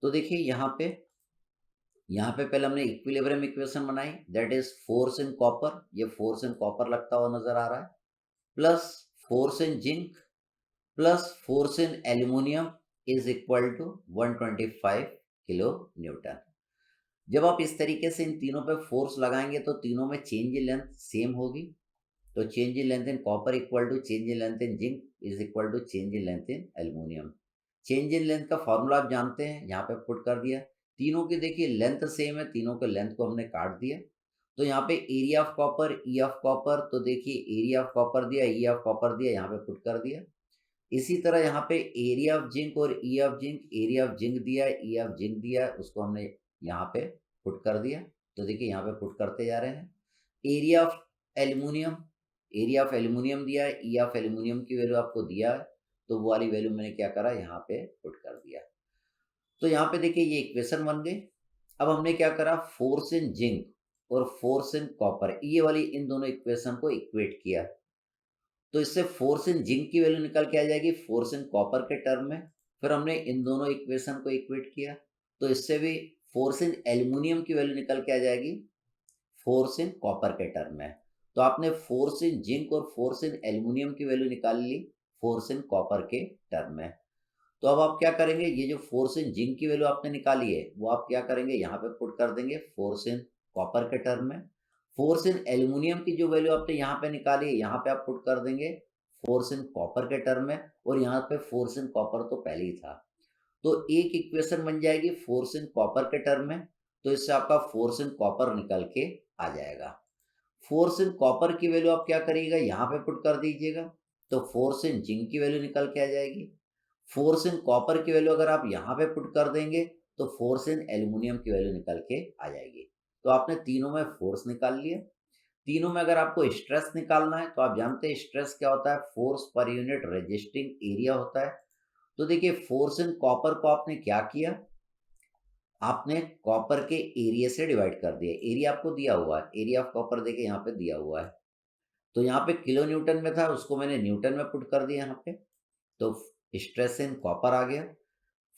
Speaker 1: तो देखिए यहाँ पे पहले हमने इक्विलिब्रियम इक्वेशन बनाई, that is force in copper, ये फोर्स इन कॉपर लगता हुआ नजर आ रहा है, plus force in zinc plus force in aluminium is equal to 125 kilo newton. जब आप इस तरीके से इन तीनों पे फोर्स लगाएंगे तो तीनों में चेंज इन लेंथ सेम होगी। तो change in length in copper equal to change in length in zinc is equal to change in length in aluminium. Change in length का फॉर्मूला आप जानते हैं, यहाँ पे पुट कर दिया। तीनों की देखिए लेंथ सेम है, तीनों के लेंथ को हमने काट दिया। तो यहाँ पे area of copper, E of copper, तो देखिए एरिया ऑफ कॉपर दिया, ई ऑफ कॉपर दिया, यहाँ पे पुट कर दिया। इसी तरह यहाँ पे एरिया ऑफ जिंक और ई of zinc, area of zinc दिया, ई ऑफ जिंक दिया, उसको हमने यहाँ पे पुट कर दिया। तो देखिए यहाँ पे पुट करते जा रहे हैं। Area of aluminium, area of aluminium दिया है, ई ऑफ एल्यूमिनियम की वैल्यू आपको दिया है, तो वो वाली वैल्यू मैंने क्या करा, यहाँ पे पुट कर दिया। तो यहाँ पे देखिए ये इक्वेशन बन गई। अब हमने क्या करा, फोर्स इन जिंक और फोर्स इन कॉपर, ये वाली इन दोनों इक्वेशन को इक्वेट किया। तो इससे फोर्स इन जिंक की वैल्यू निकल के आ जाएगी फोर्स इन कॉपर के टर्म में। फिर हमने इन दोनों इक्वेशन को इक्वेट किया, तो इससे भी फोर्स इन एल्यूमिनियम की वैल्यू निकल के आ जाएगी फोर्स इन कॉपर के टर्म में। तो आपने फोर्स इन जिंक और फोर्स इन एल्यूमिनियम की वैल्यू निकाल ली फोर्स इन कॉपर के टर्म में। तो अब आप क्या करेंगे, ये जो फोर्स इन जिंक की वैल्यू आपने निकाली है वो आप क्या करेंगे, यहाँ पे पुट कर देंगे फोर्स इन कॉपर के टर्म में। फोर्स इन एल्यूमिनियम की जो वैल्यू आपने यहाँ पे निकाली है, यहाँ पे आप पुट कर देंगे फोर्स इन कॉपर के टर्म में, और यहाँ पे फोर्स इन कॉपर तो पहले ही था। तो एक इक्वेशन बन जाएगी फोर्स इन कॉपर के टर्म में, तो इससे आपका फोर्स इन कॉपर निकल के आ जाएगा। फोर्स इन कॉपर की वैल्यू आप क्या करिएगा, यहाँ पे पुट कर दीजिएगा, तो फोर्स इन जिंक की वैल्यू निकल के आ जाएगी। फोर्स इन कॉपर की वैल्यू अगर आप यहाँ पे पुट कर देंगे तो फोर्स इन एल्यूमिनियम की वैल्यू निकल के आ जाएगी। तो आपने तीनों में फोर्स निकाल लिया। तीनों में अगर आपको स्ट्रेस निकालना है तो आप जानते हैं स्ट्रेस क्या होता है, force per unit resisting area होता है। तो देखिए फोर्स इन कॉपर को आपने क्या किया, आपने कॉपर के एरिया से डिवाइड कर दिया। एरिया आपको दिया हुआ है, एरिया ऑफ कॉपर देखिए यहाँ पे दिया हुआ है, तो यहाँ पे किलो न्यूटन में था, उसको मैंने न्यूटन में पुट कर दिया यहाँ पे। तो स्ट्रेस इन कॉपर आ गया।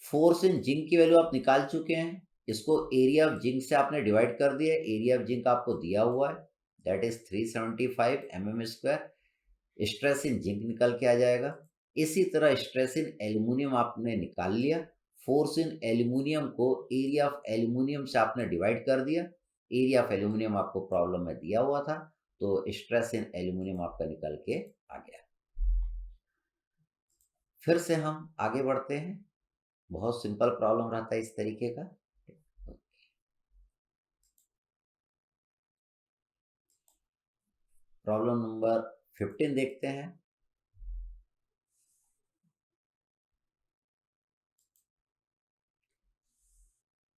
Speaker 1: फोर्स इन जिंक की वैल्यू आप निकाल चुके हैं, इसको एरिया ऑफ जिंक से आपने डिवाइड कर दिया। एरिया ऑफ जिंक आपको दिया हुआ है, that is 375 mm²। Stress in zinc निकल के आ जाएगा। इसी तरह स्ट्रेस इन एल्यूमिनियम आपने निकाल लिया। फोर्स इन एल्यूमिनियम को एरिया ऑफ एल्यूमिनियम से आपने डिवाइड कर दिया। एरिया ऑफ एल्यूमिनियम आपको प्रॉब्लम में दिया हुआ था, तो स्ट्रेस इन एल्यूमिनियम आपका निकल के आ गया। फिर से हम आगे बढ़ते हैं। बहुत सिंपल प्रॉब्लम रहता है इस तरीके का। प्रॉब्लम नंबर 15 देखते हैं।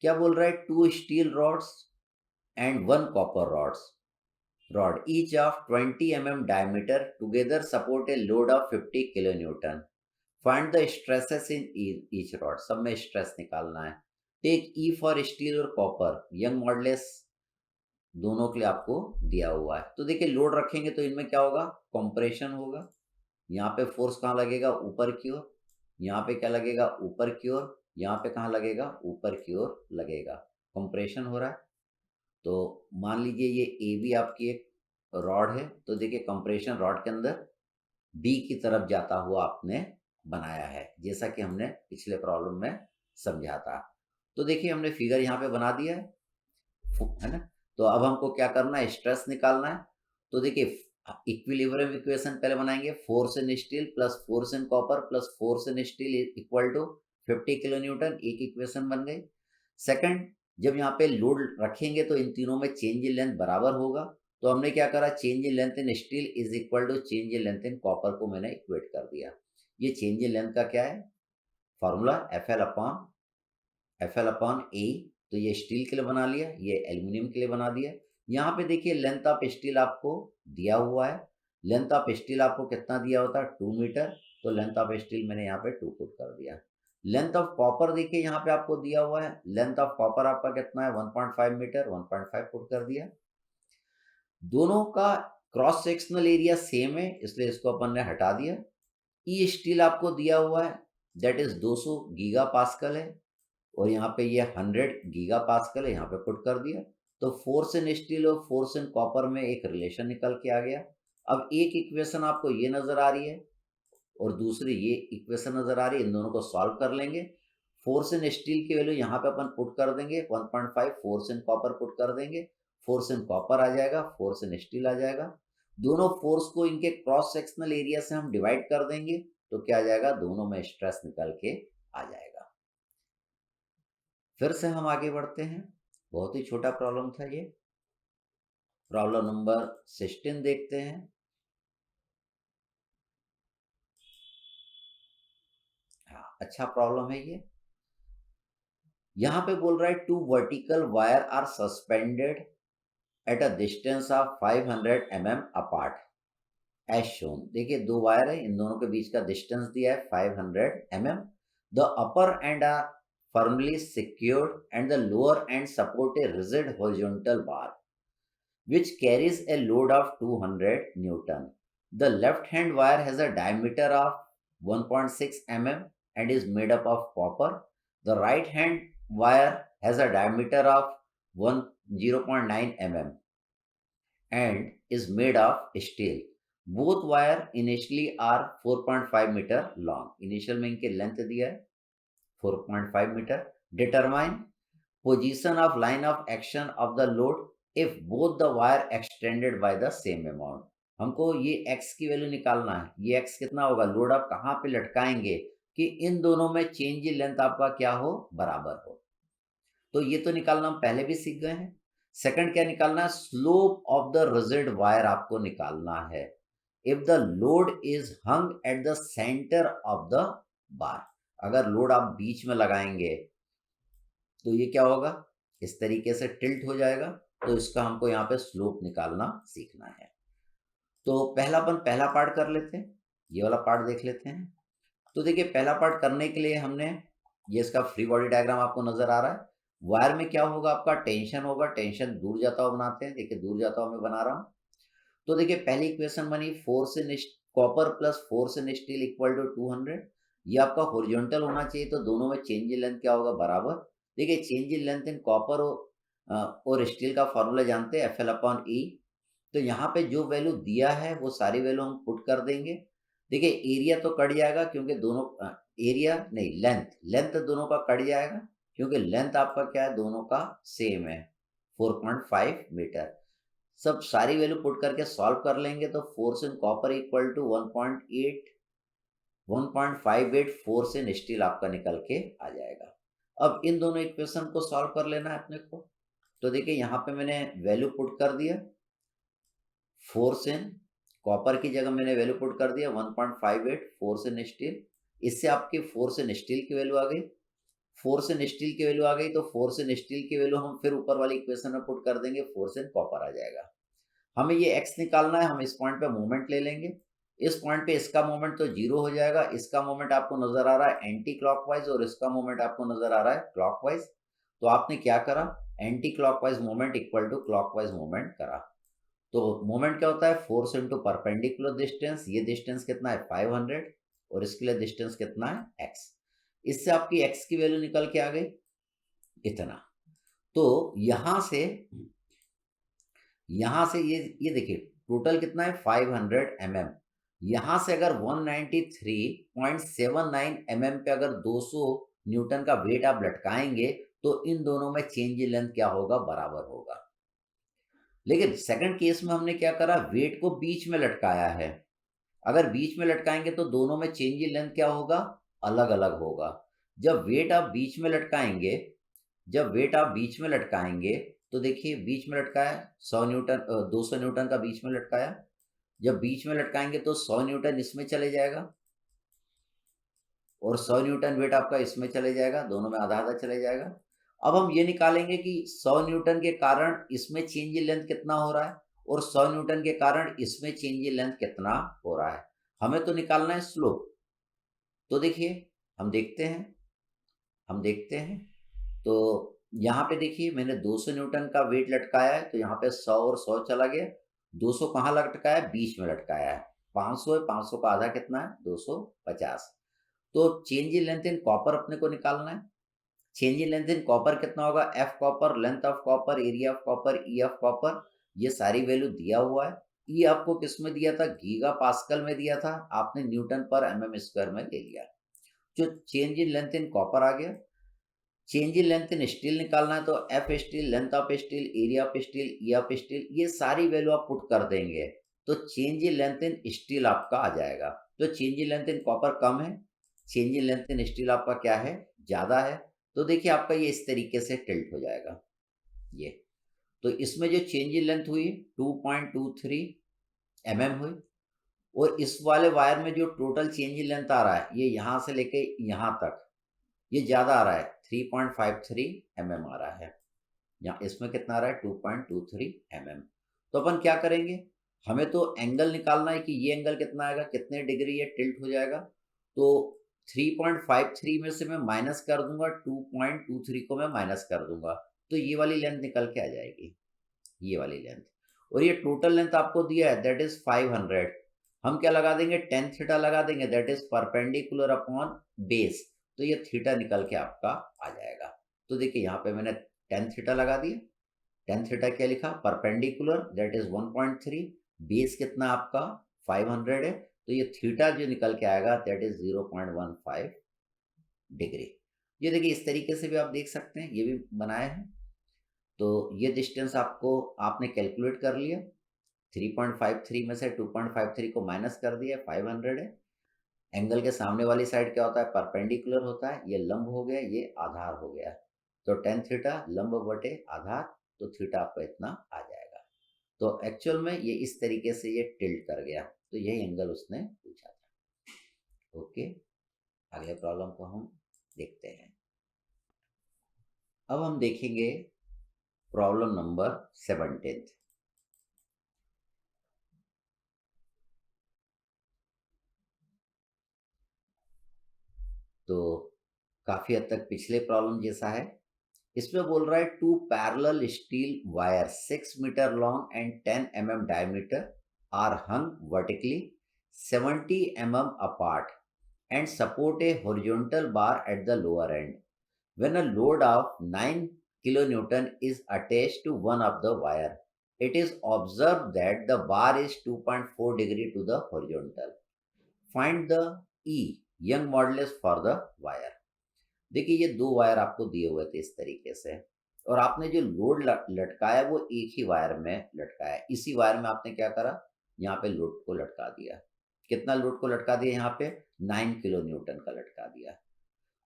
Speaker 1: क्या बोल रहा है, 2 steel rods and 1 copper rod each of 20 mm diameter together support a load of 50 kilonewton. Find the stresses in each rod. सब में स्ट्रेस निकालना है। टेक ई फॉर स्टील और कॉपर, यंग मॉडुलस दोनों के लिए आपको दिया हुआ है। तो देखिए लोड रखेंगे तो इनमें क्या होगा, कंप्रेशन होगा। यहाँ पे फोर्स कहाँ लगेगा, ऊपर की ओर। यहाँ पे क्या लगेगा, ऊपर की ओर। यहाँ पे कहाँ लगेगा, ऊपर की ओर लगेगा। कंप्रेशन हो रहा है। तो मान लीजिए ये ए बी आपकी एक रॉड है, तो देखिए कंप्रेशन रॉड के अंदर बी की तरफ जाता हुआ आपने बनाया है, जैसा कि हमने पिछले प्रॉब्लम में समझा था। तो देखिए हमने फिगर यहाँ पे बना दिया है ना। तो अब हमको क्या करना है, स्ट्रेस निकालना है। तो देखिए इक्विलिब्रियम इक्वेशन पहले बनाएंगे, force in steel plus force in copper plus force in steel equal to 50 kilo newton, एक इक्वेशन बन गई। सेकंड, जब यहाँ पे लोड रखेंगे तो इन तीनों में चेंज इन लेंथ बराबर होगा। तो हमने क्या करा, change in length in steel is equal to change in length in copper को मैंने इक्वेट कर दिया। ये चेंज इन लेंथ का क्या है फॉर्मूला, एफ एल अपॉन ए। तो ये स्टील के लिए बना लिया, ये एल्यूमिनियम के लिए बना दिया। यहाँ पे देखिए लेंथ ऑफ स्टील आपको दिया हुआ है। लेंथ ऑफ स्टील आपको कितना दिया होता है, 2 मीटर। तो लेंथ ऑफ स्टील मैंने यहाँ पे 2 पुट कर दिया। लेंथ ऑफ कॉपर देखिए यहाँ पे आपको दिया हुआ है, लेंथ ऑफ कॉपर आपका कितना है, 1.5 मीटर, 1.5 पुट कर दिया। दोनों का क्रॉस सेक्शनल एरिया सेम है, इसलिए इसको अपन ने हटा दिया। ई स्टील आपको दिया हुआ है, दैट इज 200 गीगा पास्कल है, और यहाँ पे ये 100 गीगा पास्कल है, यहाँ पे पुट कर दिया। तो फोर्स इन स्टील और फोर्स इन कॉपर में एक रिलेशन निकल के आ गया। अब एक इक्वेशन आपको ये नजर आ रही है और दूसरी ये इक्वेशन नजर आ रही है, इन दोनों को सॉल्व कर लेंगे। फोर्स इन स्टील की वैल्यू यहाँ पे अपन पुट कर देंगे 1.5, फोर्स इन कॉपर पुट कर देंगे, फोर्स इन कॉपर आ जाएगा, फोर्स इन स्टील आ जाएगा। दोनों फोर्स को इनके क्रॉस सेक्शनल एरिया से हम डिवाइड कर देंगे तो क्या आ जाएगा, दोनों में स्ट्रेस निकल के आ जाएगा। फिर से हम आगे बढ़ते हैं। बहुत ही छोटा प्रॉब्लम था ये। प्रॉब्लम नंबर 16 देखते हैं। हाँ, अच्छा प्रॉब्लम है ये। यहां पे बोल रहा है 2 vertical wire are suspended at a distance of 500 mm apart as shown. देखिए दो वायर है, इन दोनों के बीच का डिस्टेंस दिया है 500 mm। The upper end are firmly secured and the lower end support a rigid horizontal bar which carries a load of 200 Newton. The left hand wire has a diameter of 1.6 mm and is made up of copper. The right hand wire has a diameter of 0.9 mm and is made of steel. Both wire initially are 4.5 meter long. Initial में इनके लेंथ दिया है 4.5 meter. Determine position of line of action of the load if both the wire extended by the same amount. हमको ये x की वैल्यू निकालना है। ये x कितना होगा, लोड आप कहाँ पे लटकाएंगे कि इन दोनों में चेंज लेंथ आपका क्या हो, बराबर हो। तो ये तो निकालना हम पहले भी सीख गए हैं। सेकंड क्या निकालना है, slope of the rigid wire आपको निकालना है। If the load is hung at the centre of the bar, अगर लोड आप बीच में लगाएंगे तो ये क्या होगा, इस तरीके से टिल्ट हो जाएगा। तो इसका हमको यहाँ पे स्लोप निकालना सीखना है। तो पहला पार्ट कर लेते हैं, ये वाला पार्ट देख लेते हैं। तो देखिए पहला पार्ट करने के लिए हमने ये इसका फ्री बॉडी डायग्राम आपको नजर आ रहा है। वायर में क्या होगा, आपका टेंशन होगा, टेंशन दूर जाता हुआ बनाते हैं। देखिए दूर जाता हुआ मैं बना रहा हूँ। तो देखिए पहली इक्वेशन बनी force in copper plus force in steel equal to 200। ये आपका हॉरिजॉन्टल होना चाहिए, तो दोनों में चेंज इन लेंथ क्या होगा, बराबर। देखिए change in length in copper और स्टील का फॉर्मूला जानते हैं, FL/E। तो यहाँ पे जो वैल्यू दिया है वो सारी वैल्यू हम पुट कर देंगे। देखिए एरिया तो कट जाएगा क्योंकि दोनों एरिया नहीं, लेंथ दोनों का कट जाएगा क्योंकि लेंथ आपका क्या है, दोनों का सेम है 4.5 मीटर। सब सारी वैल्यू पुट करके सॉल्व कर लेंगे तो force in copper equal to 1.58 force in steel आपका निकल के आ जाएगा। अब इन दोनों इक्वेशन को सॉल्व कर लेना है अपने को। तो देखिए यहाँ पे मैंने वैल्यू पुट कर दिया, फोर्स इन कॉपर की जगह मैंने वैल्यू पुट कर दिया 1.58 फोर्स इन स्टील। इससे आपकी फोर्स इन स्टील की वैल्यू आ गई। फोर्स इन स्टील की वैल्यू आ गई तो फोर्स इन स्टील की वैल्यू हम फिर ऊपर वाली इक्वेशन में पुट कर देंगे, फोर्स इन कॉपर आ जाएगा। हमें ये x निकालना है, हम इस पॉइंट पे मोमेंट ले लेंगे। इस पॉइंट पे इसका मोमेंट तो जीरो हो जाएगा, इसका मोमेंट आपको नजर आ रहा है एंटी क्लॉकवाइज और इसका मोमेंट आपको नजर आ रहा है क्लॉकवाइज। तो आपने क्या करा, anti clockwise moment equal to clockwise moment करा। तो मोमेंट क्या होता है, फोर्स इंटू परपेंडिकुलर डिस्टेंस। ये डिस्टेंस कितना है 500 और इसके लिए डिस्टेंस कितना है x। इससे आपकी x की वैल्यू निकल के आ गई इतना। तो यहां से ये देखिए टोटल कितना है 500 mm। यहां से अगर 193.79 mm पे अगर 200 न्यूटन का वेट आप लटकाएंगे तो इन दोनों में चेंज इन लेंथ क्या होगा, बराबर होगा। लेकिन सेकंड केस में हमने क्या करा, वेट को बीच में लटकाया है। अगर बीच में लटकाएंगे तो दोनों में चेंज इन लेंथ क्या होगा, अलग अलग होगा। जब वेट आप बीच में लटकाएंगे तो देखिए बीच में लटकाया 100 न्यूटन 200 न्यूटन का बीच में लटकाया। जब बीच में लटकाएंगे तो 100 न्यूटन इसमें चले जाएगा और 100 न्यूटन वेट आपका इसमें चले जाएगा, दोनों में आधा आधा चले जाएगा। अब हम ये निकालेंगे कि 100 न्यूटन के कारण इसमें चेंज इन लेंथ कितना हो रहा है और 100 न्यूटन के कारण इसमें चेंज इन लेंथ कितना हो रहा है। हमें तो निकालना है स्लोप। तो देखिए हम देखते हैं। तो यहाँ पे देखिए मैंने 200 न्यूटन का वेट लटकाया है तो यहाँ पे 100 और 100 चला गया। 200 कहाँ लटकाया है, बीच में लटकाया है। 500 है, 500 का आधा कितना है, 250। तो change in length in copper अपने को निकालना है। Change in length in copper कितना होगा, F copper, length of copper, area of copper, E of copper. ये सारी वैल्यू दिया हुआ है। ई आपको किस में दिया था, गीगा पास्कल में दिया था, आपने न्यूटन पर mm स्क्वायर में ले लिया। जो change in length in copper आ गया। Change in length in steel निकालना है तो F steel, length of steel, area of steel, E of steel, ये सारी वैल्यू आप पुट कर देंगे। तो change in length in steel आपका आ जाएगा। तो change in length in copper कम है, change in length in steel आपका क्या है, ज़्यादा है। तो देखिए आपका ये इस तरीके से टिल्ट हो जाएगा ये। तो इसमें जो चेंज इन लेंथ हुई 2.23 mm हुई, और इस वाले वायर में जो टोटल चेंज इन लेंथ आ रहा है ये यहाँ से लेके यहाँ तक ये ज़्यादा आ रहा है, 3.53 mm आ रहा है। यहाँ इसमें कितना आ रहा है, 2.23 mm। तो अपन क्या करेंगे, हमें तो एंगल निकालना है कि ये एंगल कितना आएगा, कितने डिग्री ये टिल्ट हो जाएगा। तो 3.53 में से मैं माइनस कर दूंगा, 2.23 को मैं माइनस कर दूंगा, तो ये वाली लेंथ निकल के आ जाएगी, ये वाली लेंथ। और ये टोटल लेंथ आपको दिया है दैट इज 500। हम क्या लगा देंगे, टेन थीटा लगा देंगे, that is perpendicular upon base. तो ये थीटा निकल के आपका आ जाएगा। तो देखिए यहाँ पे मैंने टेन थीटा लगा दिया, टेन थीटा क्या लिखा, परपेंडिकुलर दैट इज 1.3, बेस कितना आपका 500 है, तो ये थीटा जो निकल के आएगा दैट इज 0.15 डिग्री। ये देखिए इस तरीके से भी आप देख सकते हैं, ये भी बनाए हैं। तो ये डिस्टेंस आपको आपने कैलकुलेट कर लिया, 3.53 में से 2.53 को माइनस कर दिया, 500 है। एंगल के सामने वाली साइड क्या होता है, परपेंडिकुलर होता है, ये लंब हो गया, ये आधार हो गया। तो टेन थीटा लंब बटे आधार, तो थीटा आपका इतना आ जाएगा। तो एक्चुअल में ये इस तरीके से ये टिल्ट कर गया, तो यही एंगल उसने पूछा था। ओके, अगले प्रॉब्लम को हम देखते हैं। अब हम देखेंगे प्रॉब्लम नंबर 17। तो काफी हद तक पिछले प्रॉब्लम जैसा है। इसमें बोल रहा है two parallel steel wire 6 metre long and 10 mm diameter are hung vertically 70 mm apart and support a horizontal bar at the lower end. When a load of 9 kilonewton is attached to one of the wire, it is observed that the bar is 2.4 degree to the horizontal. Find the E, young modulus for the wire. देखिए ये दो वायर आपको दिए हुए थे इस तरीके से, और आपने जो लोड लटकाया वो एक ही वायर में लटकाया। इसी वायर में आपने क्या करा, यहाँ पे लोड को लटका दिया। कितना लोड को लटका दिया, यहाँ पे 9 किलो न्यूटन का लटका दिया।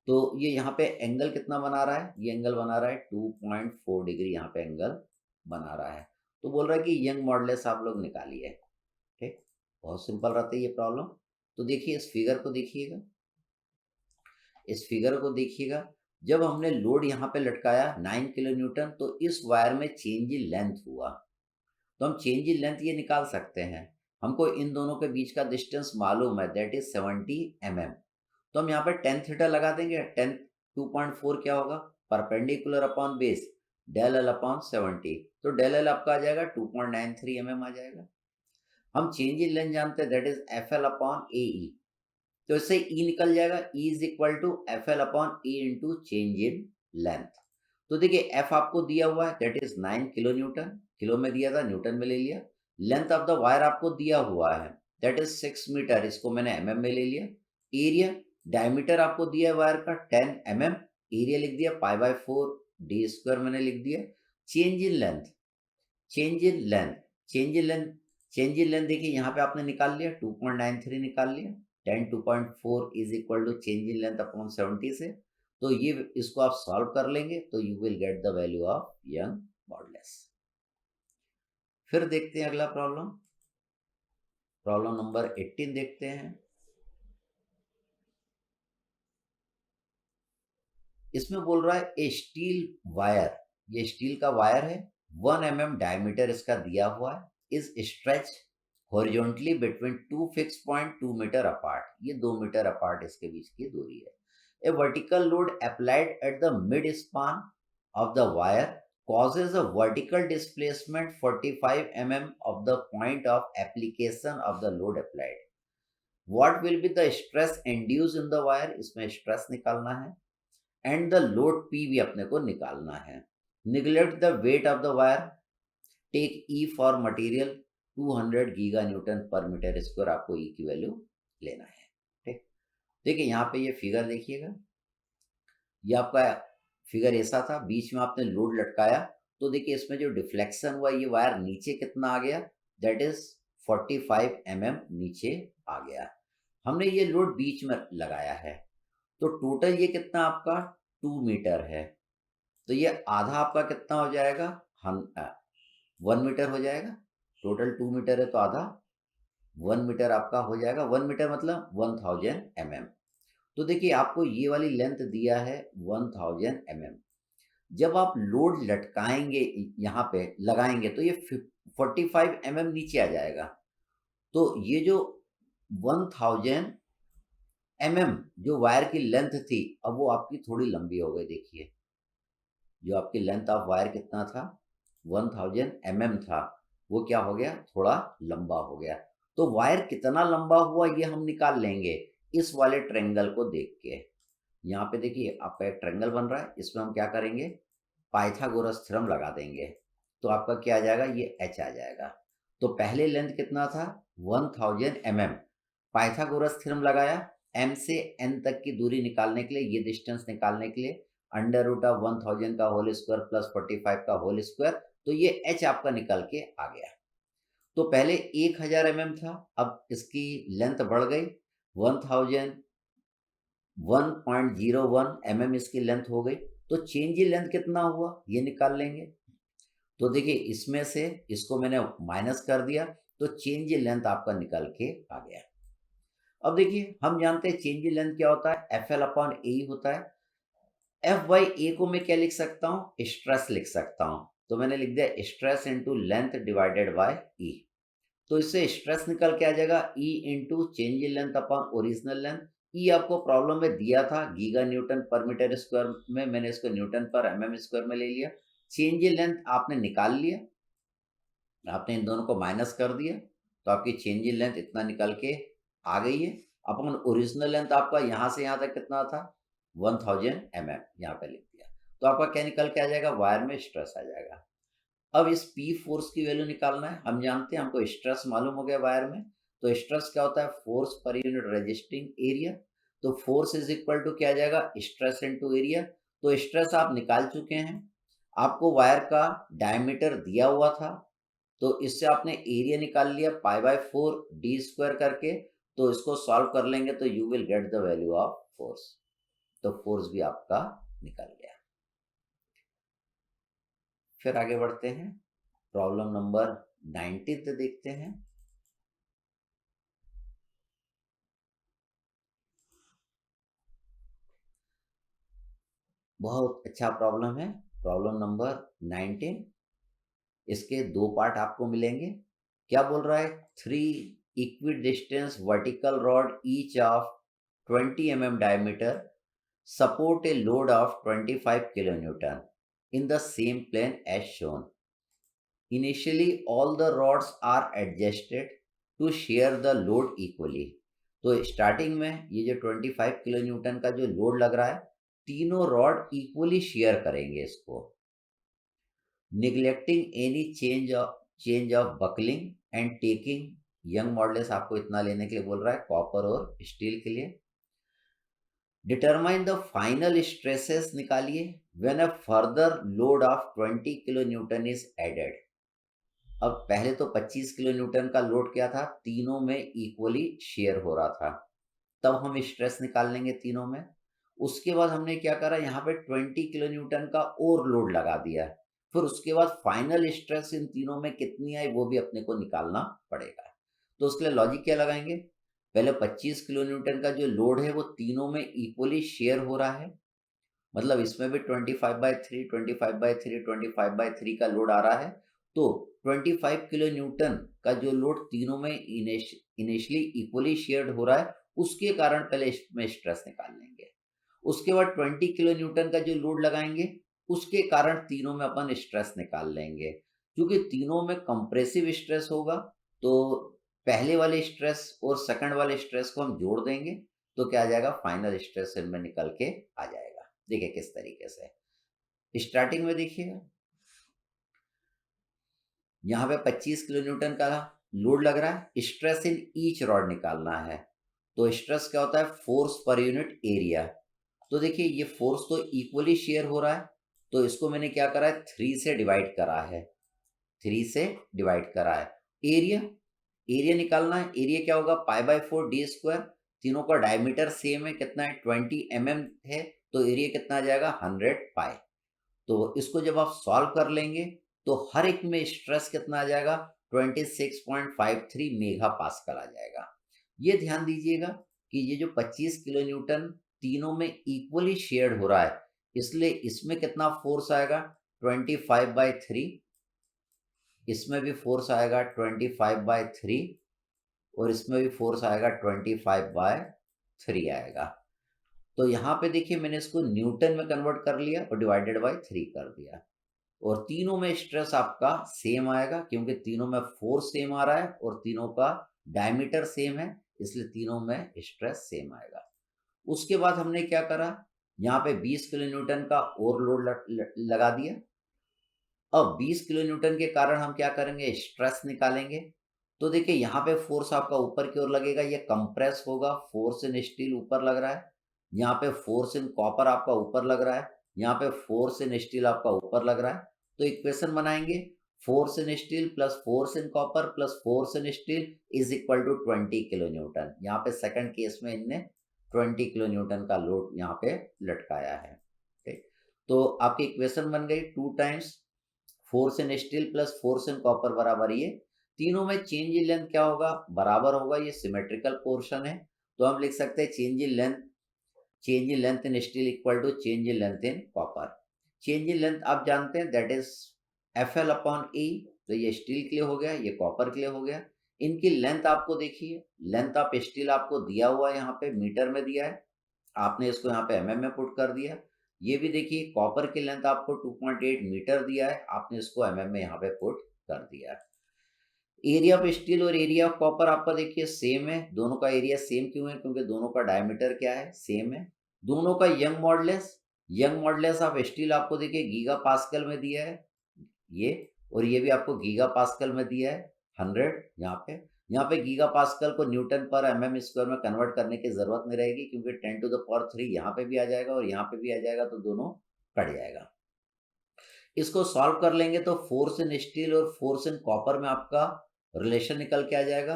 Speaker 1: तो ये यहाँ पे एंगल कितना बना रहा है, ये एंगल बना रहा है 2.4 डिग्री, यहाँ पे एंगल बना रहा है। तो बोल रहा है कि यंग मॉडुलस आप लोग निकालिए। ठीक, बहुत सिंपल रहता है ये प्रॉब्लम। तो देखिए इस फिगर को देखिएगा, इस फिगर को देखिएगा। जब हमने लोड यहाँ पे लटकाया 9 किलो न्यूटन, तो इस वायर में चेंज इन लेंथ हुआ। तो हम चेंज इन लेंथ ये निकाल सकते हैं। हमको इन दोनों के बीच का डिस्टेंस मालूम है, दैट इज 70 mm। तो हम यहाँ पे टेन थीटा लगा देंगे। 2.4 क्या होगा, perpendicular upon base, del L upon 70। तो डेल एल आपका आ जाएगा 2.93 mm आ जाएगा। हम चेंज इन लेंथ जानते हैं, that is F L upon A E. तो इससे E निकल जाएगा, E is equal to F L upon A into change in length. तो देखिए F आपको दिया हुआ है that is 9 kilo newton, kilo में दिया था, न्यूटन में ले लिया। लेंथ ऑफ द वायर आपको दिया हुआ है दैट इज 6 मीटर, इसको मैंने mm में ले लिया। एरिया, डायमीटर आपको दिया है वायर का 10 mm, एरिया लिख दिया π/4 d स्क्वायर मैंने लिख दिया। Change in length, change in length, change in length, change in length देखिए यहाँ पे आपने निकाल लिया, 2.93 निकाल लिया। 10 2.4 is equal to change in length upon 70 से। तो ये इसको आप सॉल्व कर लेंगे तो you will get the value of young modulus. फिर देखते हैं अगला प्रॉब्लम, प्रॉब्लम नंबर 18 देखते हैं। इसमें बोल रहा है ए स्टील वायर, ये स्टील का वायर है, 1 mm डायमीटर इसका दिया हुआ है, is stretch horizontally between two fix point 2 metre apart, ये 2 मीटर अपार्ट इसके बीच की दूरी है। A vertical load applied at the mid span of the wire causes a vertical displacement 45 mm of the point of application of the load applied. What will be the stress induced in the wire, इसमें स्ट्रेस निकालना है, एंड द लोड पी भी अपने को निकालना है। Neglect the weight of the wire, take E for material 200 giga newton per metre square, आपको ई की वैल्यू लेना है। ठीक, देखिए यहाँ पे ये फिगर देखिएगा, ये आपका फिगर ऐसा था, बीच में आपने लोड लटकाया, तो देखिए इसमें जो डिफ्लेक्शन हुआ, ये वायर नीचे कितना आ गया, दैट इज 45 mm नीचे आ गया। हमने ये लोड बीच में लगाया है, तो टोटल ये कितना आपका 2 मीटर है। तो ये आधा आपका कितना हो जाएगा, 1 मीटर हो जाएगा। टोटल 2 मीटर है तो आधा 1 मीटर आपका हो जाएगा। 1 मीटर मतलब 1000 mm। तो देखिए आपको ये वाली लेंथ दिया है 1000 mm। जब आप लोड लटकाएंगे यहाँ पे लगाएंगे तो ये 45 mm नीचे आ जाएगा। तो ये जो 1000 mm जो वायर की लेंथ थी, अब वो आपकी थोड़ी लंबी हो गई। देखिए जो आपकी लेंथ ऑफ वायर कितना था, 1000 mm था, वो क्या हो गया, थोड़ा लंबा हो गया। तो वायर कितना लंबा हुआ ये हम निकाल लेंगे इस वाले ट्रायंगल को देख के। यहाँ पे देखिए आपका एक ट्रायंगल बन रहा है, इसमें हम क्या करेंगे, पाइथागोरस थ्योरम लगा देंगे। तो आपका क्या आ जाएगा, ये h आ जाएगा। तो पहले लेंथ कितना था, 1000 mm। पाइथागोरस थ्योरम लगाया, m से n तक की दूरी निकालने के लिए, ये डिस्टेंस निकालने के लिए अंडर रूट ऑफ 1000 का होल स्क्वायर प्लस 45 का होल स्क्वायर, तो ये h आपका निकल के आ गया। तो पहले 1000 mm था, अब इसकी लेंथ बढ़ गई 1000 1.01 mm इसकी लेंथ हो गई। तो चेंज इन लेंथ कितना हुआ ये निकाल लेंगे। तो देखिए इसमें से इसको मैंने माइनस कर दिया, तो चेंज इन लेंथ आपका निकल के आ गया। अब देखिए हम जानते हैं चेंज इन लेंथ क्या होता है, एफ एल अपॉन ए होता है। एफ बाई ए को मैं क्या लिख सकता हूँ, स्ट्रेस लिख सकता हूँ। तो मैंने लिख दिया stress into length divided by E. तो इससे स्ट्रेस निकल के आ जाएगा E into change in length upon original length. E आपको प्रॉब्लम में दिया था giga newton per metre square में, मैंने इसको न्यूटन पर एमएम स्क्वायर में ले लिया। चेंज इन लेंथ आपने निकाल लिया, आपने इन दोनों को माइनस कर दिया, तो आपकी चेंज इन लेंथ इतना निकल के आ गई है। अपन ओरिजिनल लेंथ आपका यहाँ से यहाँ तक कितना था, 1000 mm, यहाँ पे लिख दिया। तो आपका क्या निकल के आ जाएगा, वायर में स्ट्रेस आ जाएगा। अब इस पी फोर्स की वैल्यू निकालना है। हम जानते हैं, हमको स्ट्रेस मालूम हो गया वायर में। तो स्ट्रेस क्या होता है, force per unit resisting area. तो फोर्स इज इक्वल टू क्या आ जाएगा, स्ट्रेस इनटू एरिया। तो स्ट्रेस आप निकाल चुके हैं, आपको वायर का डायमीटर दिया हुआ था, तो इससे आपने एरिया निकाल लिया पाई बाय 4 डी स्क्वायर करके। तो इसको सॉल्व कर लेंगे तो you will get the value of force. तो फोर्स भी आपका निकल गया। फिर आगे बढ़ते हैं, प्रॉब्लम नंबर 19 देखते हैं। बहुत अच्छा प्रॉब्लम है, प्रॉब्लम नंबर 19। इसके दो पार्ट आपको मिलेंगे। क्या बोल रहा है, 3 equidistance vertical rod each of 20 mm diameter support a load of 25 kilonewton in the same plane as shown. Initially, all the rods are adjusted to share the load equally. तो स्टार्टिंग में ये जो 25 किलो न्यूटन का जो लोड लग रहा है, तीनों रॉड इक्वली शेयर करेंगे इसको। Neglecting any change of buckling and taking young models, आपको इतना लेने के लिए बोल रहा है कॉपर और स्टील के लिए। डिटरमाइन द फाइनल स्ट्रेसेस निकालिए when a further load of 20 kilo newton is added. अब पहले तो 25 किलो न्यूटन का लोड क्या था, तीनों में इक्वली शेयर हो रहा था, तब हम स्ट्रेस निकाल लेंगे तीनों में। उसके बाद हमने क्या करा, यहाँ पे 20 किलो न्यूटन का और लोड लगा दिया। फिर उसके बाद फाइनल स्ट्रेस इन तीनों में कितनी आई वो भी अपने को निकालना पड़ेगा। तो उसके लिए लॉजिक क्या लगाएंगे, पहले 25 किलो न्यूटन का जो लोड है वो तीनों में इक्वली शेयर हो रहा है, मतलब इसमें भी 25/3 25/3 25/3 का लोड आ रहा है। तो 25 किलो न्यूटन का जो लोड तीनों में इनिशियली इक्वली शेयर्ड हो रहा है, उसके कारण पहले इसमें स्ट्रेस निकाल लेंगे। उसके बाद 20 किलो न्यूटन का जो लोड लगाएंगे, उसके कारण तीनों में अपन स्ट्रेस निकाल लेंगे। क्योंकि तीनों में कंप्रेसिव स्ट्रेस होगा, तो पहले वाले स्ट्रेस और सेकंड वाले स्ट्रेस को हम जोड़ देंगे, तो क्या आ जाएगा, फाइनल स्ट्रेस इनमें निकल के आ जाएगा। देखिए किस तरीके से, स्टार्टिंग में देखिएगा यहाँ पे 25 किलो न्यूटन का लोड लग रहा है, स्ट्रेस इन ईच रॉड निकालना है। तो स्ट्रेस क्या होता है, फोर्स पर यूनिट एरिया। तो देखिए ये फोर्स तो इक्वली शेयर हो रहा है, तो इसको मैंने क्या करा है, 3 से डिवाइड करा है, 3 से डिवाइड करा है। एरिया, एरिया निकालना है। एरिया क्या होगा, पाई बाय 4 डी स्क्वायर। तीनों का डायमीटर सेम है, कितना है 20 है, तो एरिया कितना आ जाएगा 100 पाई। तो इसको जब आप सॉल्व कर लेंगे तो हर एक में स्ट्रेस कितना आ जाएगा 26.53 मेगा पास्कल आ जाएगा। ये ध्यान दीजिएगा कि ये जो 25 किलो न्यूटन तीनों में इक्वली शेयर्ड हो रहा है, इसलिए इसमें कितना फोर्स आएगा 25/3, इसमें भी फोर्स आएगा 25/3 और इसमें भी फोर्स आएगा 25/3 आएगा। तो यहाँ पे देखिए मैंने इसको न्यूटन में कन्वर्ट कर लिया और डिवाइडेड बाय 3 कर दिया, और तीनों में स्ट्रेस आपका सेम आएगा क्योंकि तीनों में फोर्स सेम आ रहा है और तीनों का डायमीटर सेम है, इसलिए तीनों में स्ट्रेस सेम आएगा। उसके बाद हमने क्या करा, यहाँ पे 20 किलो न्यूटन का और लोड लगा दिया। अब 20 किलो न्यूटन के कारण हम क्या करेंगे, स्ट्रेस निकालेंगे। तो देखिए यहाँ पे फोर्स आपका ऊपर की ओर लगेगा, ये कंप्रेस होगा, फोर्स इन स्टील ऊपर लग रहा है। यहाँ पे फोर्स इन कॉपर आपका ऊपर लग रहा है, यहाँ पे फोर्स इन स्टील आपका ऊपर लग रहा है। तो इक्वेशन बनाएंगे, force in steel plus force in copper plus force in steel is equal to 20 kilo newton. यहाँ पे सेकंड केस में इनने 20 किलो न्यूटन का लोड यहाँ पे लटकाया है। ठीक, तो आपकी इक्वेशन बन गई 2 times force in steel plus force in copper बराबर ये तीनों में चेंज इन लेंथ क्या होगा, बराबर होगा। ये सिमेट्रिकल पोर्शन है, तो हम लिख सकते हैं change in length in steel equal to change in length in copper. Change in length आप जानते हैं that is FL upon E। तो ये स्टील के लिए हो गया, ये कॉपर के लिए हो गया। इनकी लेंथ आपको देखिए, लेंथ ऑफ स्टील आपको दिया हुआ है, यहाँ पे मीटर में दिया है, आपने इसको यहाँ पे mm में पुट कर दिया। ये भी देखिए कॉपर की लेंथ आपको 2.8 मीटर दिया है, आपने इसको mm में यहाँ पे पुट कर दिया। एरिया ऑफ स्टील और एरिया ऑफ कॉपर आपका देखिए सेम है, दोनों का एरिया सेम क्यों है, क्योंकि दोनों का डायमीटर क्या है, सेम है। दोनों का यंग मॉडुलस ऑफ स्टील आपको देखिए गीगा पास्कल में दिया है ये, और ये भी आपको गीगा पास्कल में दिया है 100। यहाँ पे गीगा पास्कल को न्यूटन पर mm स्क्वायर में कन्वर्ट करने की जरूरत नहीं रहेगी, क्योंकि 10 टू द पावर 3 यहाँ पे भी आ जाएगा और यहाँ पे भी आ जाएगा, तो दोनों कट जाएगा। इसको सॉल्व कर लेंगे तो फोर्स इन स्टील और फोर्स इन कॉपर में आपका रिलेशन निकल के आ जाएगा।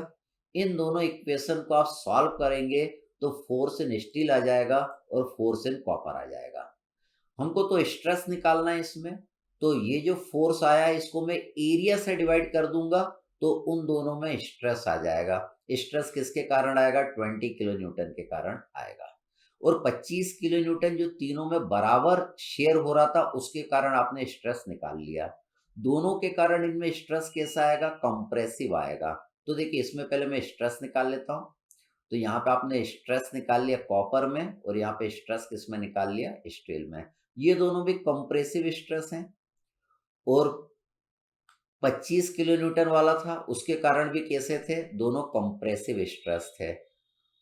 Speaker 1: इन दोनों इक्वेशन को आप सॉल्व करेंगे तो फोर्स इन स्टील आ जाएगा और फोर्स इन कॉपर आ जाएगा। हमको तो स्ट्रेस निकालना है इसमें, तो ये जो फोर्स आया है इसको मैं एरिया से डिवाइड कर दूंगा, तो उन दोनों में स्ट्रेस आ जाएगा। स्ट्रेस किसके कारण आएगा, 20 किलो न्यूटन के कारण आएगा। और 25 किलो न्यूटन जो तीनों में बराबर शेयर हो रहा था उसके कारण आपने स्ट्रेस निकाल लिया। दोनों के कारण इनमें स्ट्रेस कैसा आएगा, कंप्रेसिव आएगा। तो देखिए इसमें पहले मैं स्ट्रेस निकाल लेता हूं। तो यहाँ पे आपने स्ट्रेस निकाल लिया कॉपर में, और यहाँ पे स्ट्रेस किसमें निकाल लिया, स्टील में। ये दोनों भी कंप्रेसिव स्ट्रेस हैं। और 25 किलो न्यूटन वाला था उसके कारण भी कैसे थे, दोनों कंप्रेसिव स्ट्रेस थे।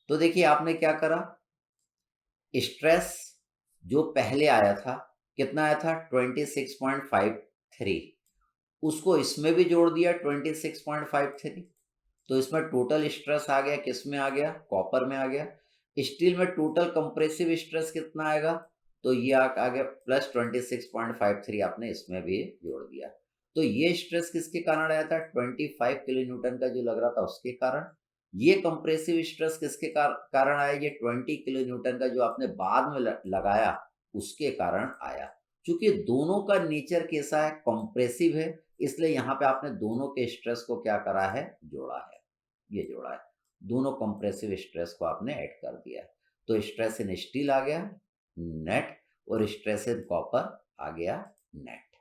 Speaker 1: तो देखिए आपने क्या करा, स्ट्रेस जो पहले आया था कितना आया था 26.53, उसको इसमें भी जोड़ दिया 26.53, तो इसमें टोटल स्ट्रेस आ गया, किस में आ गया, कॉपर में आ गया। स्टील में टोटल कंप्रेसिव स्ट्रेस कितना आएगा, तो ये आ गया प्लस 26.53, आपने इसमें भी जोड़ दिया। तो ये स्ट्रेस किसके कारण आया था, 25 किलो न्यूटन का जो लग रहा था उसके कारण। ये कंप्रेसिव स्ट्रेस किसके कारण आया, ये 20 किलो न्यूटन का जो आपने बाद में लगाया उसके कारण आया। क्योंकि दोनों का नेचर कैसा है, कंप्रेसिव है, इसलिए यहाँ पे आपने दोनों के स्ट्रेस को क्या करा है, जोड़ा है, ये जोड़ा है। दोनों कंप्रेसिव स्ट्रेस को आपने ऐड कर दिया। तो स्ट्रेस इन स्टील आ गया नेट, और स्ट्रेस इन कॉपर आ गया नेट।